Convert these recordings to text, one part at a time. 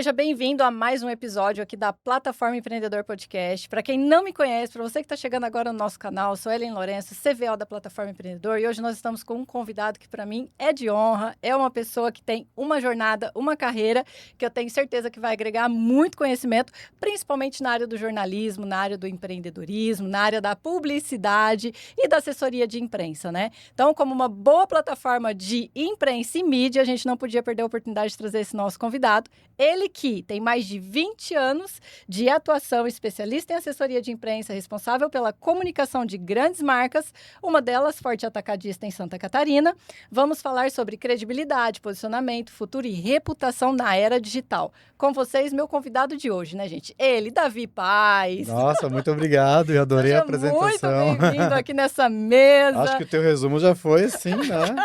Seja bem-vindo a mais um episódio aqui da Plataforma Empreendedor Podcast. Para quem não me conhece, para você que está chegando agora no nosso canal, eu sou Ellen Lourenço, CVO da Plataforma Empreendedor, e hoje nós estamos com um convidado que para mim é de honra, é uma pessoa que tem uma jornada, uma carreira, que eu tenho certeza que vai agregar muito conhecimento, principalmente na área do jornalismo, na área do empreendedorismo, na área da publicidade e da assessoria de imprensa, né? Então, como uma boa plataforma de imprensa e mídia, a gente não podia perder a oportunidade de trazer esse nosso convidado. Ele que tem mais de 20 anos de atuação, especialista em assessoria de imprensa, responsável pela comunicação de grandes marcas, uma delas Forte Atacadista em Santa Catarina. Vamos falar sobre credibilidade, posicionamento, futuro e reputação na era digital. Com vocês, meu convidado de hoje, né, gente? Ele, Davi Paz. Nossa, muito obrigado, eu adorei a apresentação. Muito bem-vindo aqui nessa mesa. Acho que o teu resumo já foi assim, né?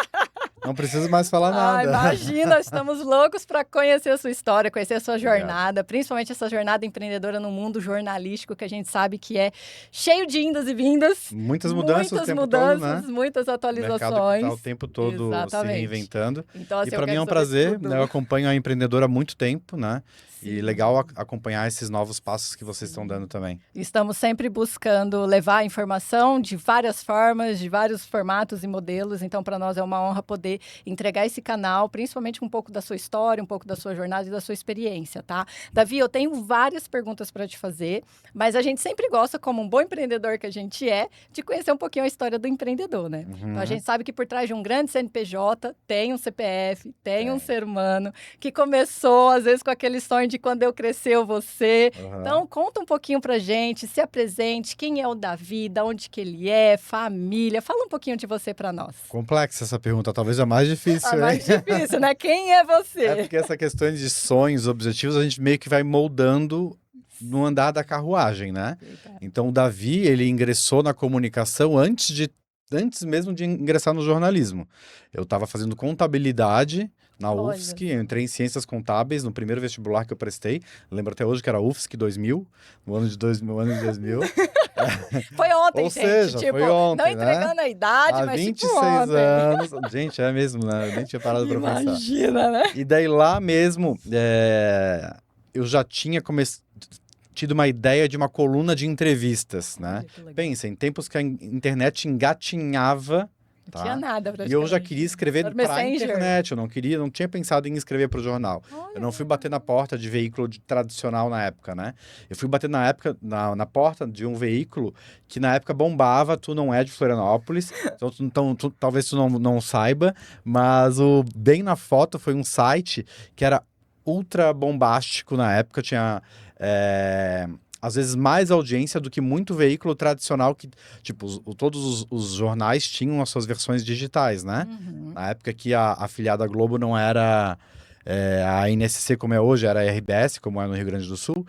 Não preciso mais falar nada. Imagina, estamos loucos para conhecer a sua história, conhecer a sua jornada, principalmente essa jornada empreendedora no mundo jornalístico, que a gente sabe que é cheio de indas e vindas. Muitas mudanças o tempo todo, né? Muitas atualizações. O mercado que tá o tempo todo se reinventando. Então, assim, e para mim é um prazer, né? Eu acompanho a empreendedora há muito tempo, né? Sim. E legal acompanhar esses novos passos que vocês estão dando também. Estamos sempre buscando levar informação de várias formas, de vários formatos e modelos. Então, para nós é uma honra poder entregar esse canal, principalmente um pouco da sua história, um pouco da sua jornada e da sua experiência, tá? Davi, eu tenho várias perguntas para te fazer, mas a gente sempre gosta, como um bom empreendedor que a gente é, de conhecer um pouquinho a história do empreendedor, né? Uhum. Então, a gente sabe que por trás de um grande CNPJ tem um CPF, tem um ser humano que começou, às vezes, com aquele sonho de quando eu crescer, eu vou ser. Uhum. Então, conta um pouquinho pra gente, se apresente, quem é o Davi, de onde que ele é, família. Fala um pouquinho de você pra nós. Complexa essa pergunta, talvez a mais difícil. A mais difícil, né? Quem é você? É porque essa questão de sonhos, objetivos, a gente meio que vai moldando no andar da carruagem, né? Então, o Davi, ele ingressou na comunicação antes mesmo de ingressar no jornalismo. Eu estava fazendo contabilidade na UFSC, eu entrei em Ciências Contábeis no primeiro vestibular que eu prestei. Lembro até hoje que era UFSC 2000, no ano de 2000. Foi ontem, Ou gente. seja, tipo, foi ontem, não entregando a idade, há mas 26 tipo ontem. anos. Gente, é mesmo, né? Eu nem tinha parado pra pensar. Imagina, né? E daí lá mesmo, eu já tinha tido uma ideia de uma coluna de entrevistas, né? Pensa, em tempos que a internet engatinhava. Não tinha nada praticamente. E eu já queria escrever para a internet, eu não tinha pensado em escrever para o jornal. Eu não fui bater na porta de veículo tradicional na época, né? Eu fui bater na porta de um veículo que na época bombava, tu não é de Florianópolis, então talvez tu não saiba, mas o Bem na Foto foi um site que era ultra bombástico na época, tinha... às vezes mais audiência do que muito veículo tradicional que, tipo, todos os jornais tinham as suas versões digitais, né? Uhum. Na época que a afiliada Globo não era a NSC como é hoje, era a RBS, como é no Rio Grande do Sul.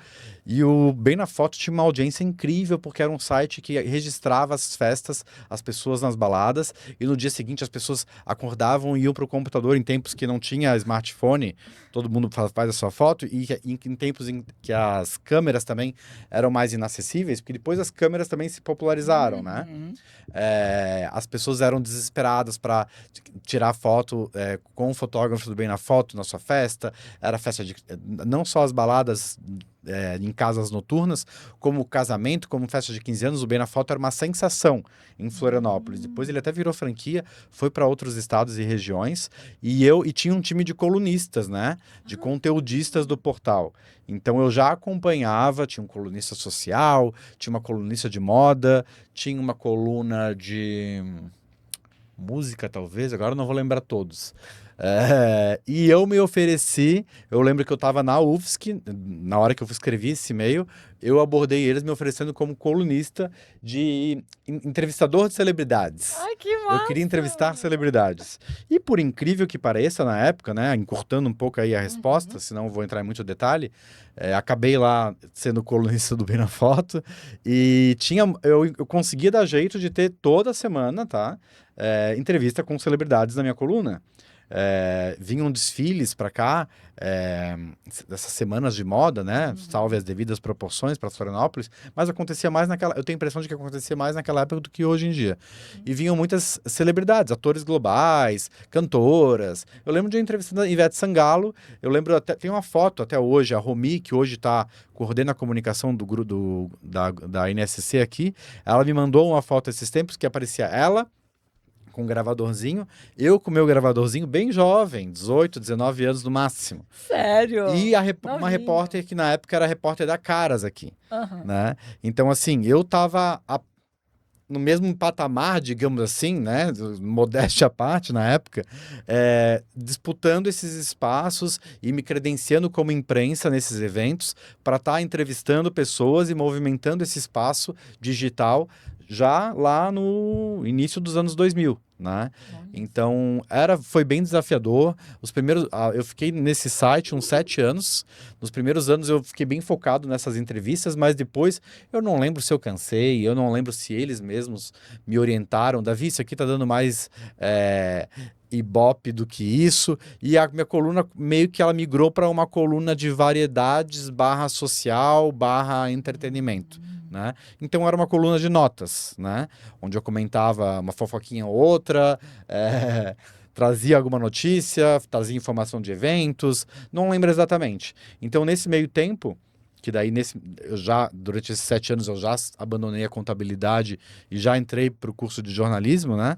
E o Bem na Foto tinha uma audiência incrível, porque era um site que registrava as festas, as pessoas nas baladas, e no dia seguinte as pessoas acordavam e iam para o computador em tempos que não tinha smartphone, todo mundo faz a sua foto, e em tempos em que as câmeras também eram mais inacessíveis, porque depois as câmeras também se popularizaram, né? As pessoas eram desesperadas para tirar foto com o fotógrafo do Bem na Foto na sua festa, era festa de... não só as baladas... em casas noturnas, como casamento, como festa de 15 anos, o Bem na Foto era uma sensação em Florianópolis. Depois ele até virou franquia, foi para outros estados e regiões, e tinha um time de colunistas, né? De conteudistas do portal. Então eu já acompanhava, tinha um colunista social, tinha uma colunista de moda, tinha uma coluna de música, talvez, agora eu não vou lembrar todos. E eu me ofereci, eu lembro que eu estava na UFSC, na hora que eu escrevi esse e-mail, eu abordei eles me oferecendo como colunista de entrevistador de celebridades. Ai, que massa! Eu queria entrevistar celebridades. E por incrível que pareça, na época, né, encurtando um pouco aí a resposta, senão eu vou entrar em muito detalhe, acabei lá sendo colunista do Bem na Foto, e eu conseguia dar jeito de ter toda semana, tá? Entrevista com celebridades na minha coluna. vinham desfiles para cá, dessas semanas de moda, né? Salve as devidas proporções para Florianópolis, mas acontecia mais eu tenho a impressão de que acontecia mais naquela época do que hoje em dia. E vinham muitas celebridades, atores globais, cantoras. Eu lembro de entrevistando a Ivete Sangalo, eu lembro tem uma foto até hoje, a Romi, que hoje coordena a comunicação do grupo da NSC aqui, ela me mandou uma foto esses tempos que aparecia ela com um gravadorzinho, eu com o meu gravadorzinho bem jovem, 18, 19 anos no máximo. Sério? E uma repórter que na época era repórter da Caras aqui, né? Então, assim, eu tava no mesmo patamar, digamos assim, né? Modéstia à parte na época, disputando esses espaços e me credenciando como imprensa nesses eventos para estar entrevistando pessoas e movimentando esse espaço digital já lá no início dos anos 2000, né? Então, foi bem desafiador. Eu fiquei nesse site uns 7 anos. Nos primeiros anos eu fiquei bem focado nessas entrevistas, mas depois eu não lembro se eu cansei, eu não lembro se eles mesmos me orientaram. Davi, isso aqui tá dando mais Ibope do que isso. E a minha coluna meio que ela migrou para uma coluna de variedades / social / entretenimento. Né? Então era uma coluna de notas, né? Onde eu comentava uma fofoquinha ou outra, trazia alguma notícia, trazia informação de eventos, não lembro exatamente. Então nesse meio tempo, que daí durante esses 7 anos eu já abandonei a contabilidade e já entrei para o curso de jornalismo, né?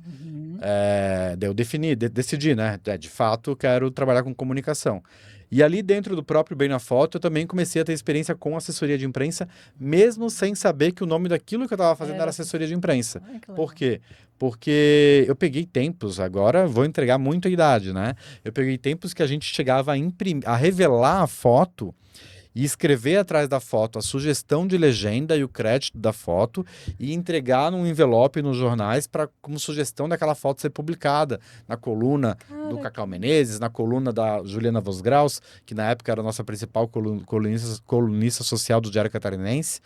Daí eu decidi, né? De fato, quero trabalhar com comunicação. E ali dentro do próprio Bem na Foto, eu também comecei a ter experiência com assessoria de imprensa, mesmo sem saber que o nome daquilo que eu estava fazendo era assessoria de imprensa. Por quê? Porque eu peguei tempos, agora vou entregar muito a idade, né? Eu peguei tempos que a gente chegava a revelar a foto e escrever atrás da foto a sugestão de legenda e o crédito da foto e entregar num envelope nos jornais como sugestão daquela foto ser publicada na coluna do Cacau Menezes, na coluna da Juliana Vosgraus, que na época era a nossa principal colunista social do Diário Catarinense.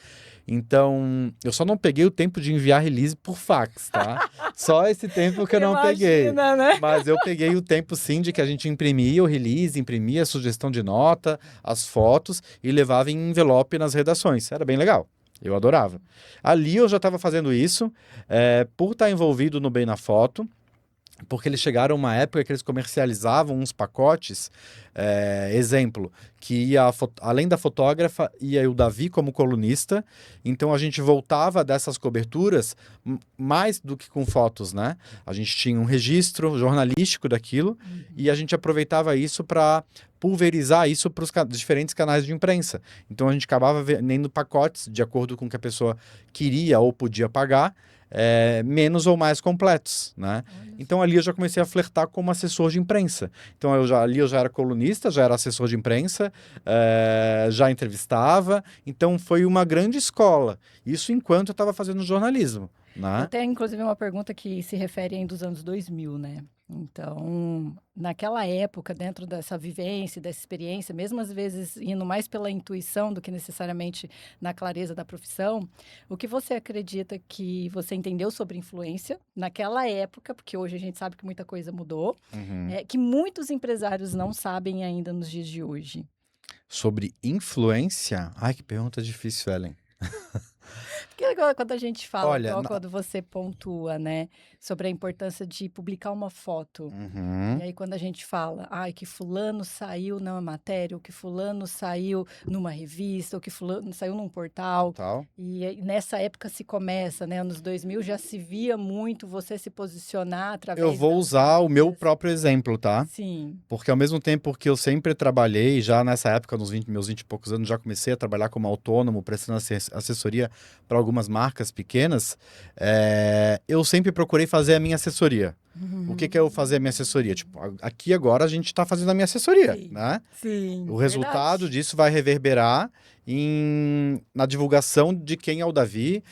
Então, eu só não peguei o tempo de enviar release por fax, tá? Só esse tempo que eu não peguei. Né? Mas eu peguei o tempo, sim, de que a gente imprimia o release, imprimia a sugestão de nota, as fotos e levava em envelope nas redações. Era bem legal. Eu adorava. Ali eu já estava fazendo isso, por estar envolvido no Bem na Foto, porque eles chegaram uma época que eles comercializavam uns pacotes, exemplo, que ia além da fotógrafa, ia o Davi como colunista, então a gente voltava dessas coberturas mais do que com fotos, né? A gente tinha um registro jornalístico daquilo e a gente aproveitava isso para pulverizar isso para os diferentes canais de imprensa. Então a gente acabava vendendo pacotes de acordo com o que a pessoa queria ou podia pagar, menos ou mais completos, né? Então ali eu já comecei a flertar como assessor de imprensa. Então ali eu já era colunista, já era assessor de imprensa, já entrevistava. Então foi uma grande escola. Isso enquanto eu estava fazendo jornalismo, né? Eu tenho, inclusive, uma pergunta que se refere ainda aos anos 2000, né? Então, naquela época, dentro dessa vivência, dessa experiência, mesmo às vezes indo mais pela intuição do que necessariamente na clareza da profissão, o que você acredita que você entendeu sobre influência naquela época, porque hoje a gente sabe que muita coisa mudou, que muitos empresários não sabem ainda nos dias de hoje? Sobre influência? Ai, que pergunta difícil, Ellen. Porque agora, quando a gente fala, Olha, igual quando você pontua, né, sobre a importância de publicar uma foto, e aí quando a gente fala, que fulano saiu numa matéria, ou que fulano saiu numa revista, ou que fulano saiu num portal, e aí, nessa época se começa, né, anos 2000 já se via muito você se posicionar através eu vou usar o meu próprio exemplo, tá? Sim. Porque ao mesmo tempo que eu sempre trabalhei, já nessa época, meus 20 e poucos anos, já comecei a trabalhar como autônomo, prestando assessoria para algumas marcas pequenas, eu sempre procurei fazer a minha assessoria. O que é eu fazer a minha assessoria? Tipo, aqui agora a gente está fazendo a minha assessoria, né? Sim, o resultado disso vai reverberar na divulgação de quem é o Davi,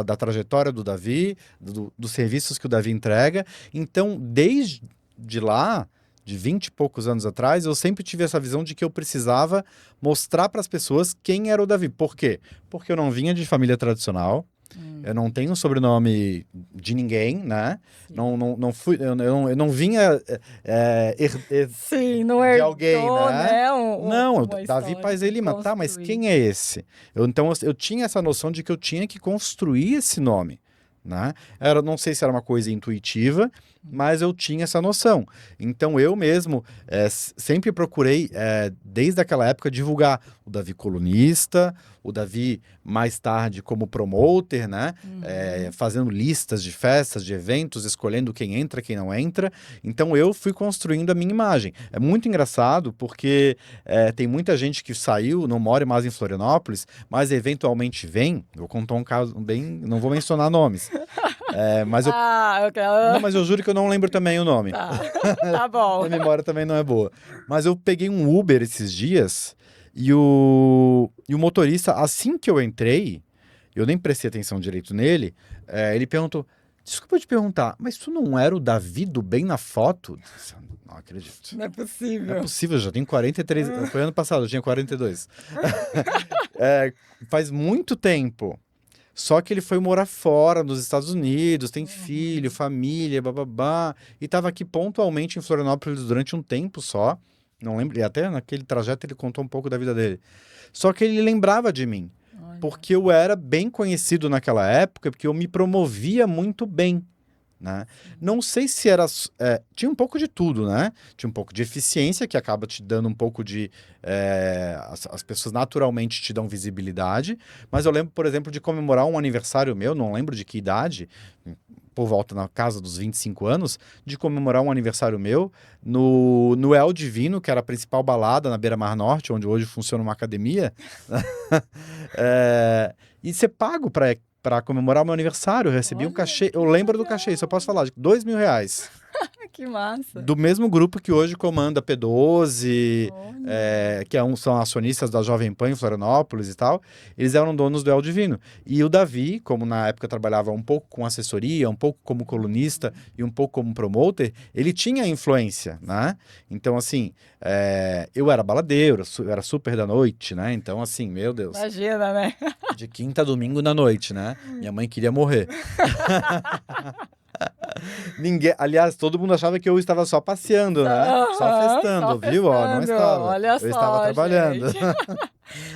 da trajetória do Davi, dos serviços que o Davi entrega. Então, desde lá, de 20 e poucos anos atrás, eu sempre tive essa visão de que eu precisava mostrar para as pessoas quem era o Davi. Por quê? Porque eu não vinha de família tradicional, Eu não tenho sobrenome de ninguém, né? Sim. Não fui, eu não vinha Sim, não de alguém, herdou, né? né? Não, Uma Davi história, Paz e tem que Lima, tá, mas construir. quem é esse? Então eu tinha essa noção de que eu tinha que construir esse nome, né? Não sei se era uma coisa intuitiva, mas eu tinha essa noção. Então eu mesmo sempre procurei, desde aquela época, divulgar o Davi colunista, o Davi mais tarde como promoter, né? Fazendo listas de festas, de eventos, escolhendo quem entra, quem não entra. Então eu fui construindo a minha imagem. É muito engraçado porque tem muita gente que saiu, não mora mais em Florianópolis, mas eventualmente vem. Vou contar um caso bem, não vou mencionar nomes. Mas eu Ah, não, mas eu juro que eu não lembro também o nome. tá. Tá bom. Minha memória também não é boa. Mas eu peguei um Uber esses dias e o motorista, assim que eu entrei, eu nem prestei atenção direito nele, ele perguntou: Desculpa te perguntar, mas tu não era o Davi do Bem na Foto? Eu disse, não acredito. Não é Não é possível. possível, eu já tenho 43. Foi ano passado, eu tinha 42. Faz muito tempo. Só que ele foi morar fora, nos Estados Unidos, tem filho, família, bababá. E estava aqui pontualmente em Florianópolis durante um tempo só. Não lembro, e até naquele trajeto ele contou um pouco da vida dele. Só que ele lembrava de mim, Olha. porque eu era bem conhecido naquela época, porque eu me promovia muito bem, né? Não sei se era... tinha um pouco de tudo, né? Tinha um pouco de eficiência, que acaba te dando um pouco de... as pessoas naturalmente te dão visibilidade, mas eu lembro, por exemplo, de comemorar um aniversário meu, não lembro de que idade, por volta na casa dos 25 anos, de comemorar um aniversário meu no El Divino, que era a principal balada na Beira-Mar Norte, onde hoje funciona uma academia. E ser pago para comemorar o meu aniversário. Eu recebi um Olha, cachê. que Eu lembro do legal. cachê, isso eu posso falar, de R$ 2.000. Que massa. Do mesmo grupo que hoje comanda a P12, Olha. que são acionistas da Jovem Pan em Florianópolis e tal. Eles eram donos do El Divino. E o Davi, como na época trabalhava um pouco com assessoria, um pouco como colunista e um pouco como promoter, ele tinha influência, né? Então, assim, eu era baladeiro, eu era super da noite, né? Então, assim, meu Deus, Imagina, né? de quinta a domingo na noite, né? Minha mãe queria morrer. Ninguém, aliás, todo mundo achava que eu estava só passeando, né? Só Aham, festando, só viu? Ó, não festando. estava. Olha Eu estava só, trabalhando. gente.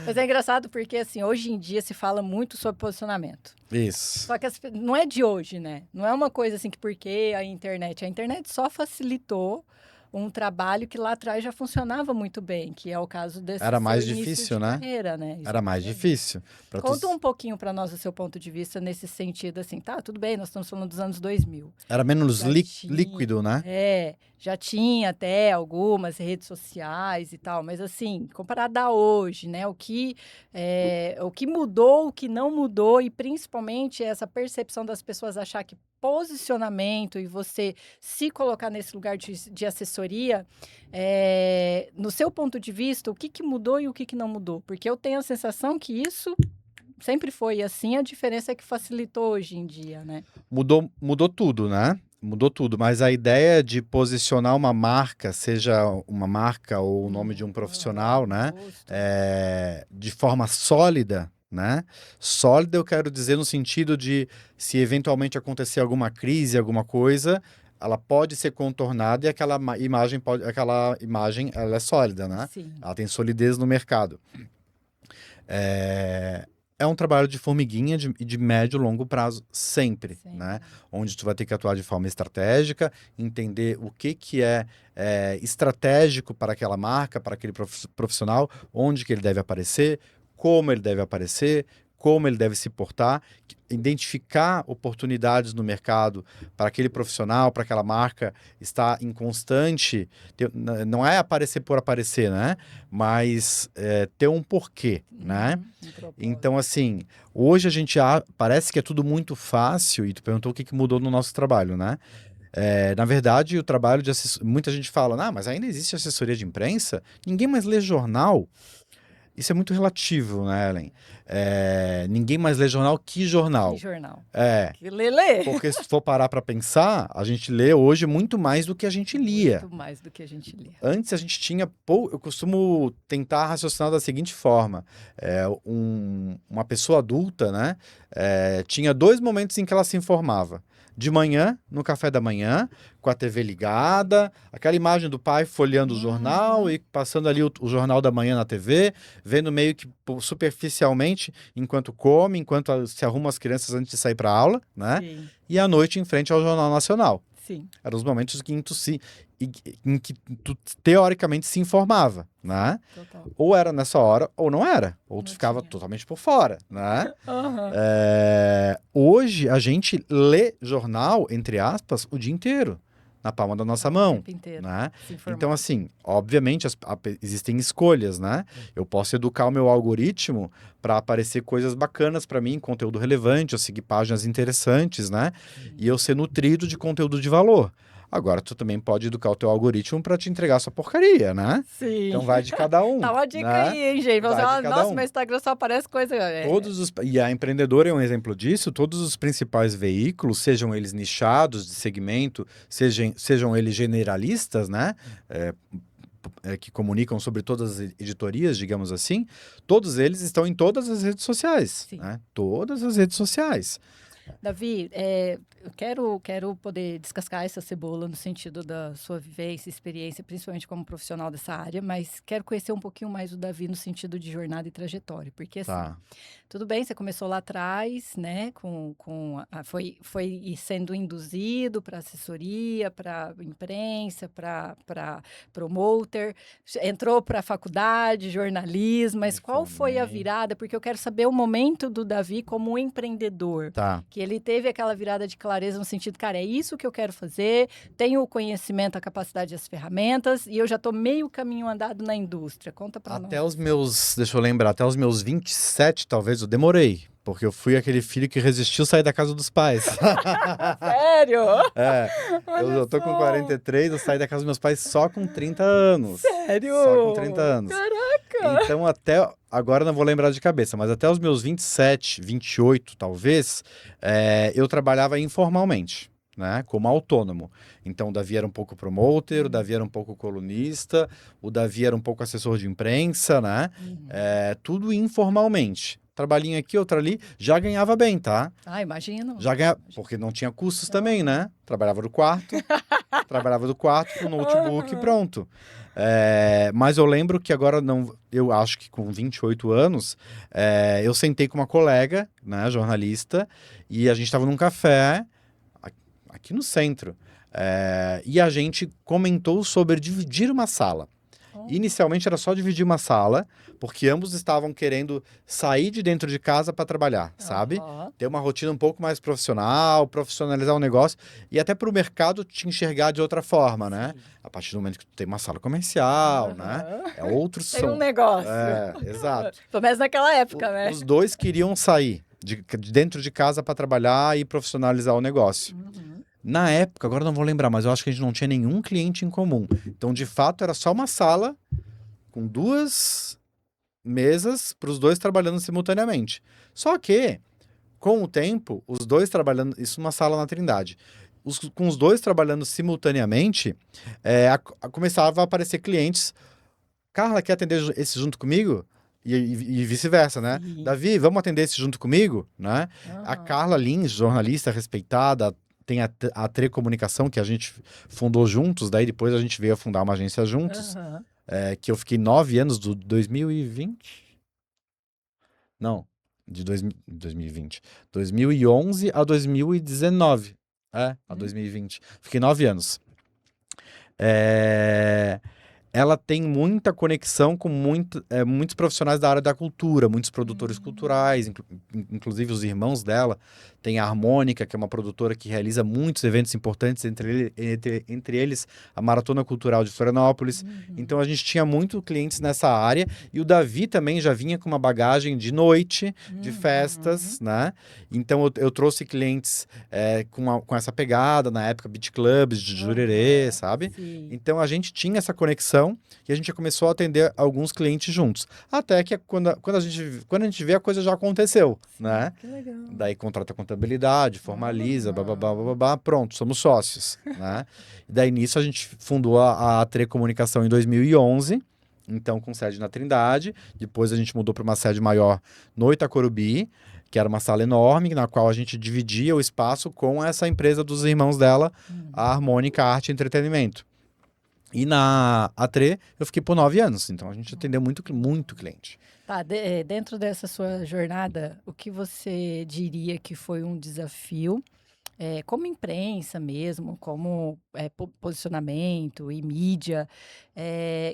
Mas é engraçado porque, assim, hoje em dia se fala muito sobre posicionamento. Isso. Só que não é de hoje, né? Não é uma coisa assim que porque a internet só facilitou um trabalho que lá atrás já funcionava muito bem, que é o caso desse Era mais seu início difícil, de né? carreira, né? Era mais Exatamente. difícil. Conta um pouquinho para nós o seu ponto de vista nesse sentido, assim, tá, tudo bem, nós estamos falando dos anos 2000. Era menos Já tinha, líquido, né? já tinha até algumas redes sociais e tal, mas assim, comparado a hoje, né, o que mudou, o que não mudou e principalmente essa percepção das pessoas achar que posicionamento e você se colocar nesse lugar de assessoria, no seu ponto de vista, o que mudou e o que não mudou? Porque eu tenho a sensação que isso sempre foi assim, a diferença é que facilitou hoje em dia, né? Mudou tudo, né? Mudou tudo, mas a ideia de posicionar uma marca, seja uma marca ou o nome de um profissional, né? De forma sólida, né? Sólida eu quero dizer no sentido de se eventualmente acontecer alguma crise, alguma coisa, ela pode ser contornada e aquela imagem ela é sólida, né? Sim. Ela tem solidez no mercado. É um trabalho de formiguinha de médio e longo prazo, sempre, né? Onde tu vai ter que atuar de forma estratégica, entender o que é estratégico para aquela marca, para aquele profissional, onde que ele deve aparecer, como ele deve se portar, identificar oportunidades no mercado para aquele profissional, para aquela marca estar em constante, não é aparecer por aparecer, né? Mas ter um porquê, né? Então, assim, hoje a gente parece que é tudo muito fácil, e tu perguntou o que mudou no nosso trabalho, né? Na verdade, o trabalho de assessoria, muita gente fala, mas ainda existe assessoria de imprensa? Ninguém mais lê jornal? Isso é muito relativo, né, Ellen? Ninguém mais lê jornal. Que jornal? Que jornal. Que lê. Porque se for parar para pensar, a gente lê hoje muito mais do que a gente lia. Muito mais do que a gente lia. Antes a gente tinha eu costumo tentar raciocinar da seguinte forma: uma pessoa adulta, né, tinha 2 momentos em que ela se informava. De manhã, no café da manhã, com a TV ligada, aquela imagem do pai folheando o jornal e passando ali o jornal da manhã na TV, vendo meio que superficialmente, enquanto come, enquanto se arruma as crianças antes de sair para aula, né? Sim. E à noite em frente ao Jornal Nacional. Sim. Eram os momentos em que tu teoricamente se informava, né? Total. Ou era nessa hora, ou não era. Ou tu Não ficava tinha. totalmente por fora, né? Uhum. Hoje, a gente lê jornal, entre aspas, o dia inteiro, na palma da nossa mão, tempo inteiro, né? se informar. Então, assim, obviamente, existem escolhas, né? Eu posso educar o meu algoritmo para aparecer coisas bacanas para mim, conteúdo relevante, eu seguir páginas interessantes, né? E eu ser nutrido de conteúdo de valor. Agora, tu também pode educar o teu algoritmo para te entregar sua porcaria, né? Sim. Então vai de cada um. Tá uma dica né? aí, hein, gente? Você Vai de fala, cada nossa, um. meu Instagram só aparece coisa... E a Empreendedora é um exemplo disso. Todos os principais veículos, sejam eles nichados de segmento, sejam eles generalistas, né? Que comunicam sobre todas as editorias, digamos assim, todos eles estão em todas as redes sociais. Sim. Né? Todas as redes sociais. Davi, eu quero poder descascar essa cebola no sentido da sua vivência, experiência, principalmente como profissional dessa área, mas quero conhecer um pouquinho mais o Davi no sentido de jornada e trajetória, porque assim, Tá. tudo bem, você começou lá atrás, né, foi sendo induzido para assessoria, para imprensa, para promoter, entrou para a faculdade, jornalismo, mas qual foi a virada? Porque eu quero saber o momento do Davi como um empreendedor. Tá. Que ele teve aquela virada de clareza no sentido, cara, é isso que eu quero fazer, tenho o conhecimento, a capacidade e as ferramentas, e eu já tô meio caminho andado na indústria. Conta pra nós. Deixa eu lembrar, até os meus 27, talvez, eu demorei. Porque eu fui aquele filho que resistiu sair da casa dos pais. Sério? Eu tô com 43, eu saí da casa dos meus pais só com 30 anos. Sério? Só com 30 anos. Caraca! Então, agora eu não vou lembrar de cabeça, mas até os meus 27, 28, talvez, eu trabalhava informalmente, né? Como autônomo. Então, o Davi era um pouco promoter, o Davi era um pouco colunista, o Davi era um pouco assessor de imprensa, né? Tudo informalmente. Trabalhinho aqui, outro ali, já ganhava bem, tá? Ah, imagino. Já ganhava, porque não tinha custos também, né? Trabalhava do quarto com notebook e pronto. Mas eu lembro que agora, eu acho que com 28 anos, eu sentei com uma colega, né, jornalista, e a gente estava num café aqui no centro. E a gente comentou sobre dividir uma sala. Inicialmente era só dividir uma sala, porque ambos estavam querendo sair de dentro de casa para trabalhar, sabe? Ter uma rotina um pouco mais profissional, profissionalizar o negócio e até para o mercado te enxergar de outra forma, né? A partir do momento que tu tem uma sala comercial, né? É outro som. Tem um negócio. Exato. Pelo menos naquela época, né? Os dois queriam sair de dentro de casa para trabalhar e profissionalizar o negócio. Na época, agora não vou lembrar, mas eu acho que a gente não tinha nenhum cliente em comum. Então, de fato, era só uma sala com 2 mesas para os dois trabalhando simultaneamente. Só que, com o tempo, os dois trabalhando... Isso numa sala na Trindade. Com os dois trabalhando simultaneamente, começava a aparecer clientes. Carla, quer atender esse junto comigo? E vice-versa, né? Sim. Davi, vamos atender esse junto comigo? Né? A Carla Lins, jornalista respeitada, tem a Tre Comunicação, que a gente fundou juntos, daí depois a gente veio a fundar uma agência juntos, que eu fiquei 9 anos, do 2020? Não, de 2020. 2011 a 2019. A 2020. Fiquei 9 anos. Ela tem muita conexão com muitos profissionais da área da cultura, muitos produtores culturais, inclusive os irmãos dela. Tem a Harmônica, que é uma produtora que realiza muitos eventos importantes, entre eles a Maratona Cultural de Florianópolis. Então a gente tinha muitos clientes nessa área, e o Davi também já vinha com uma bagagem de noite, de festas, né? Então eu trouxe clientes com essa pegada, na época, beach clubs de Jurerê, sabe? Sim. Então a gente tinha essa conexão, gestão, e a gente já começou a atender alguns clientes juntos. Até que quando a gente vê, a coisa já aconteceu, né? Que legal. Daí contrata a contabilidade, formaliza, babá, pronto, somos sócios, né? E daí nisso a gente fundou a A3 Comunicação em 2011, então com sede na Trindade. Depois a gente mudou para uma sede maior no Itacorubi, que era uma sala enorme, na qual a gente dividia o espaço com essa empresa dos irmãos dela, a Harmônica Arte e Entretenimento. E na A3 eu fiquei por 9 anos, então a gente atendeu muito cliente. Tá, dentro dessa sua jornada, o que você diria que foi um desafio, como imprensa mesmo, como posicionamento e mídia,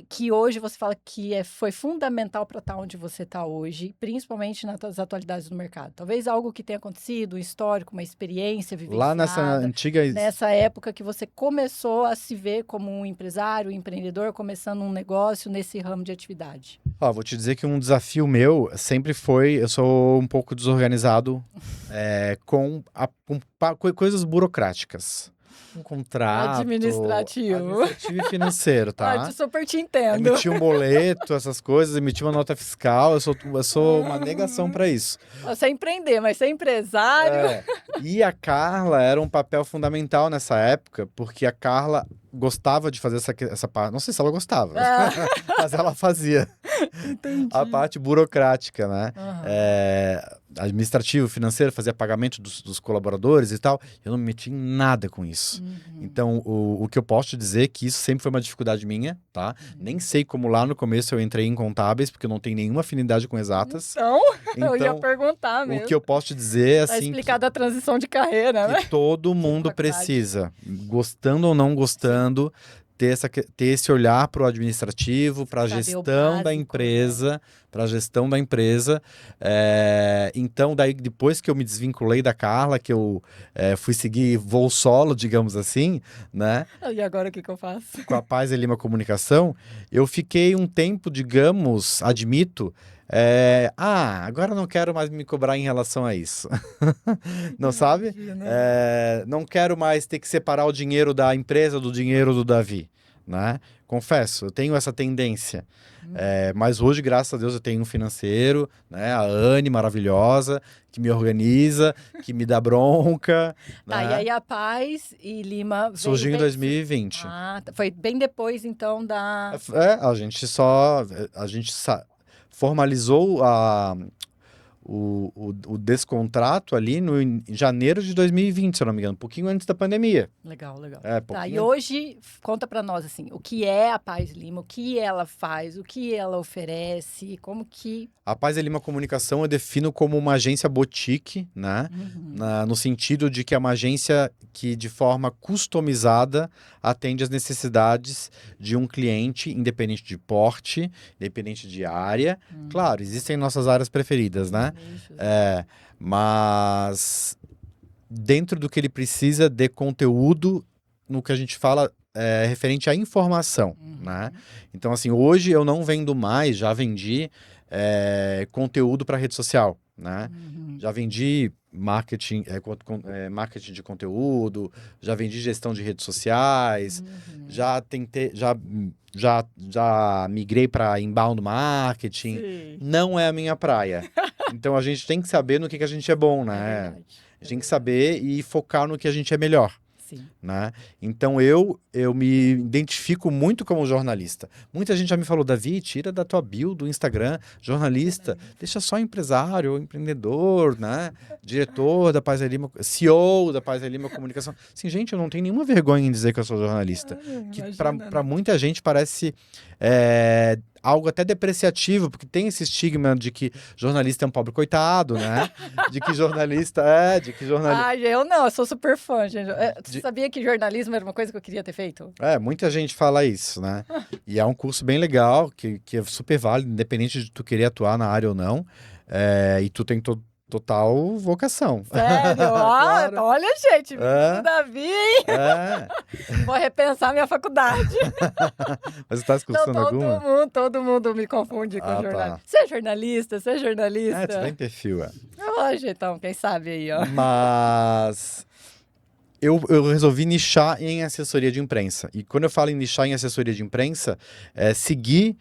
que hoje você fala que foi fundamental para estar onde você está hoje, principalmente nas atualidades do mercado? Talvez algo que tenha acontecido, um histórico, uma experiência Lá nessa vivenciada, antiga... nessa época que você começou a se ver como um empresário, um empreendedor, começando um negócio nesse ramo de atividade. Vou te dizer que um desafio meu sempre foi... Eu sou um pouco desorganizado com coisas burocráticas. Um contrato... Administrativo e financeiro, tá? Eu super te entendo. Emitir um boleto, essas coisas, emitir uma nota fiscal. Eu sou uma negação para isso. Você empreender, mas ser empresário... E a Carla era um papel fundamental nessa época, porque a Carla gostava de fazer essa parte. Não sei se ela gostava, mas ela fazia. Entendi. A parte burocrática, né? Uhum. Administrativo, financeiro, fazia pagamento dos colaboradores e tal. Eu não me meti em nada com isso. Uhum. Então, o que eu posso te dizer é que isso sempre foi uma dificuldade minha, tá? Nem sei como lá no começo eu entrei em contábeis, porque eu não tenho nenhuma afinidade com exatas. Eu ia perguntar mesmo. O que eu posso te dizer é assim... Tá explicado a transição de carreira, né? Que todo mundo precisa, gostando ou não gostando, ter esse olhar para o administrativo, para a gestão da empresa, Então, daí depois que eu me desvinculei da Carla, que eu fui seguir voo solo, digamos assim, né? E agora o que eu faço? Com a Paz e Lima Comunicação, eu fiquei um tempo, digamos, admito, agora não quero mais me cobrar em relação a isso. Não sabe? Não quero mais ter que separar o dinheiro da empresa do dinheiro do Davi, né? Confesso, eu tenho essa tendência. Mas hoje, graças a Deus, eu tenho um financeiro, né? A Anne, maravilhosa, que me organiza, que me dá bronca. Tá, né? e aí a Paz e Lima... Surgiu em 2020. Foi bem depois, então, da... A gente formalizou o descontrato ali em janeiro de 2020, se eu não me engano, um pouquinho antes da pandemia. Legal. Pouquinho... Tá, e hoje, conta pra nós, assim, o que é a Paz Lima, o que ela faz, o que ela oferece, como que... A Paz e Lima Comunicação eu defino como uma agência boutique, né? No sentido de que é uma agência que, de forma customizada, atende às necessidades de um cliente, independente de porte, independente de área. Claro, existem nossas áreas preferidas, né? Mas dentro do que ele precisa de conteúdo, no que a gente fala referente à informação, né? Então, assim, hoje eu não vendo mais, já vendi conteúdo para rede social, né? Já vendi marketing, marketing de conteúdo, já vendi gestão de redes sociais, já tentei, já migrei para inbound marketing. Sim. Não é a minha praia. Então a gente tem que saber no que a gente é bom, né? A gente tem que saber e focar no que a gente é melhor. Sim. Né? Então eu me identifico muito como jornalista. Muita gente já me falou, Davi, tira da tua bio do Instagram, jornalista, deixa só empresário, empreendedor, né? Diretor da Paz e Lima, CEO da Paz e Lima Comunicação. Assim, gente, eu não tenho nenhuma vergonha em dizer que eu sou jornalista. Que para muita gente parece algo até depreciativo, porque tem esse estigma de que jornalista é um pobre coitado, né? De que jornalista eu não, eu sou super fã, gente. Você sabia que jornalismo era uma coisa que eu queria ter feito? Muita gente fala isso, né? E é um curso bem legal, que é super válido, independente de tu querer atuar na área ou não. E tu tem total vocação. Sério? Claro. Olha, gente, menino Davi, hein? Vou repensar minha faculdade. Mas você tá cursando alguma? Todo mundo me confunde com jornalista. Tá. Você é jornalista? Você é jornalista? Tu tem perfil, Hoje, então, quem sabe aí, ó. Mas eu resolvi nichar em assessoria de imprensa. E quando eu falo em nichar em assessoria de imprensa, é seguir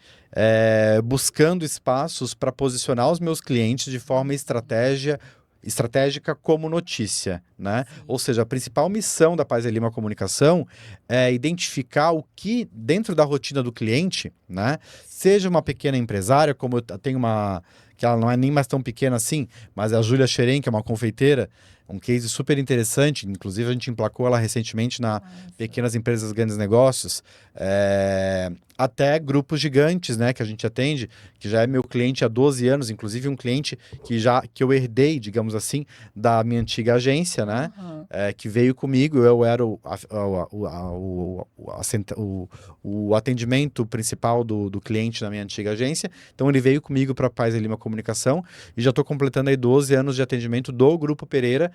buscando espaços para posicionar os meus clientes de forma estratégica como notícia, né? Ou seja, a principal missão da Paz e Lima Comunicação é identificar o que dentro da rotina do cliente, né? Seja uma pequena empresária, como eu tenho uma que ela não é nem mais tão pequena assim, mas é a Júlia Xeren, que é uma confeiteira, um case super interessante, inclusive a gente emplacou ela recentemente na Pequenas Empresas Grandes Negócios, até grupos gigantes, né, que a gente atende, que já é meu cliente há 12 anos, inclusive um cliente que eu herdei, digamos assim, da minha antiga agência, né, que veio comigo, eu era o atendimento principal do cliente na minha antiga agência, então ele veio comigo para a Paz e Lima Comunicação e já estou completando aí 12 anos de atendimento do Grupo Pereira,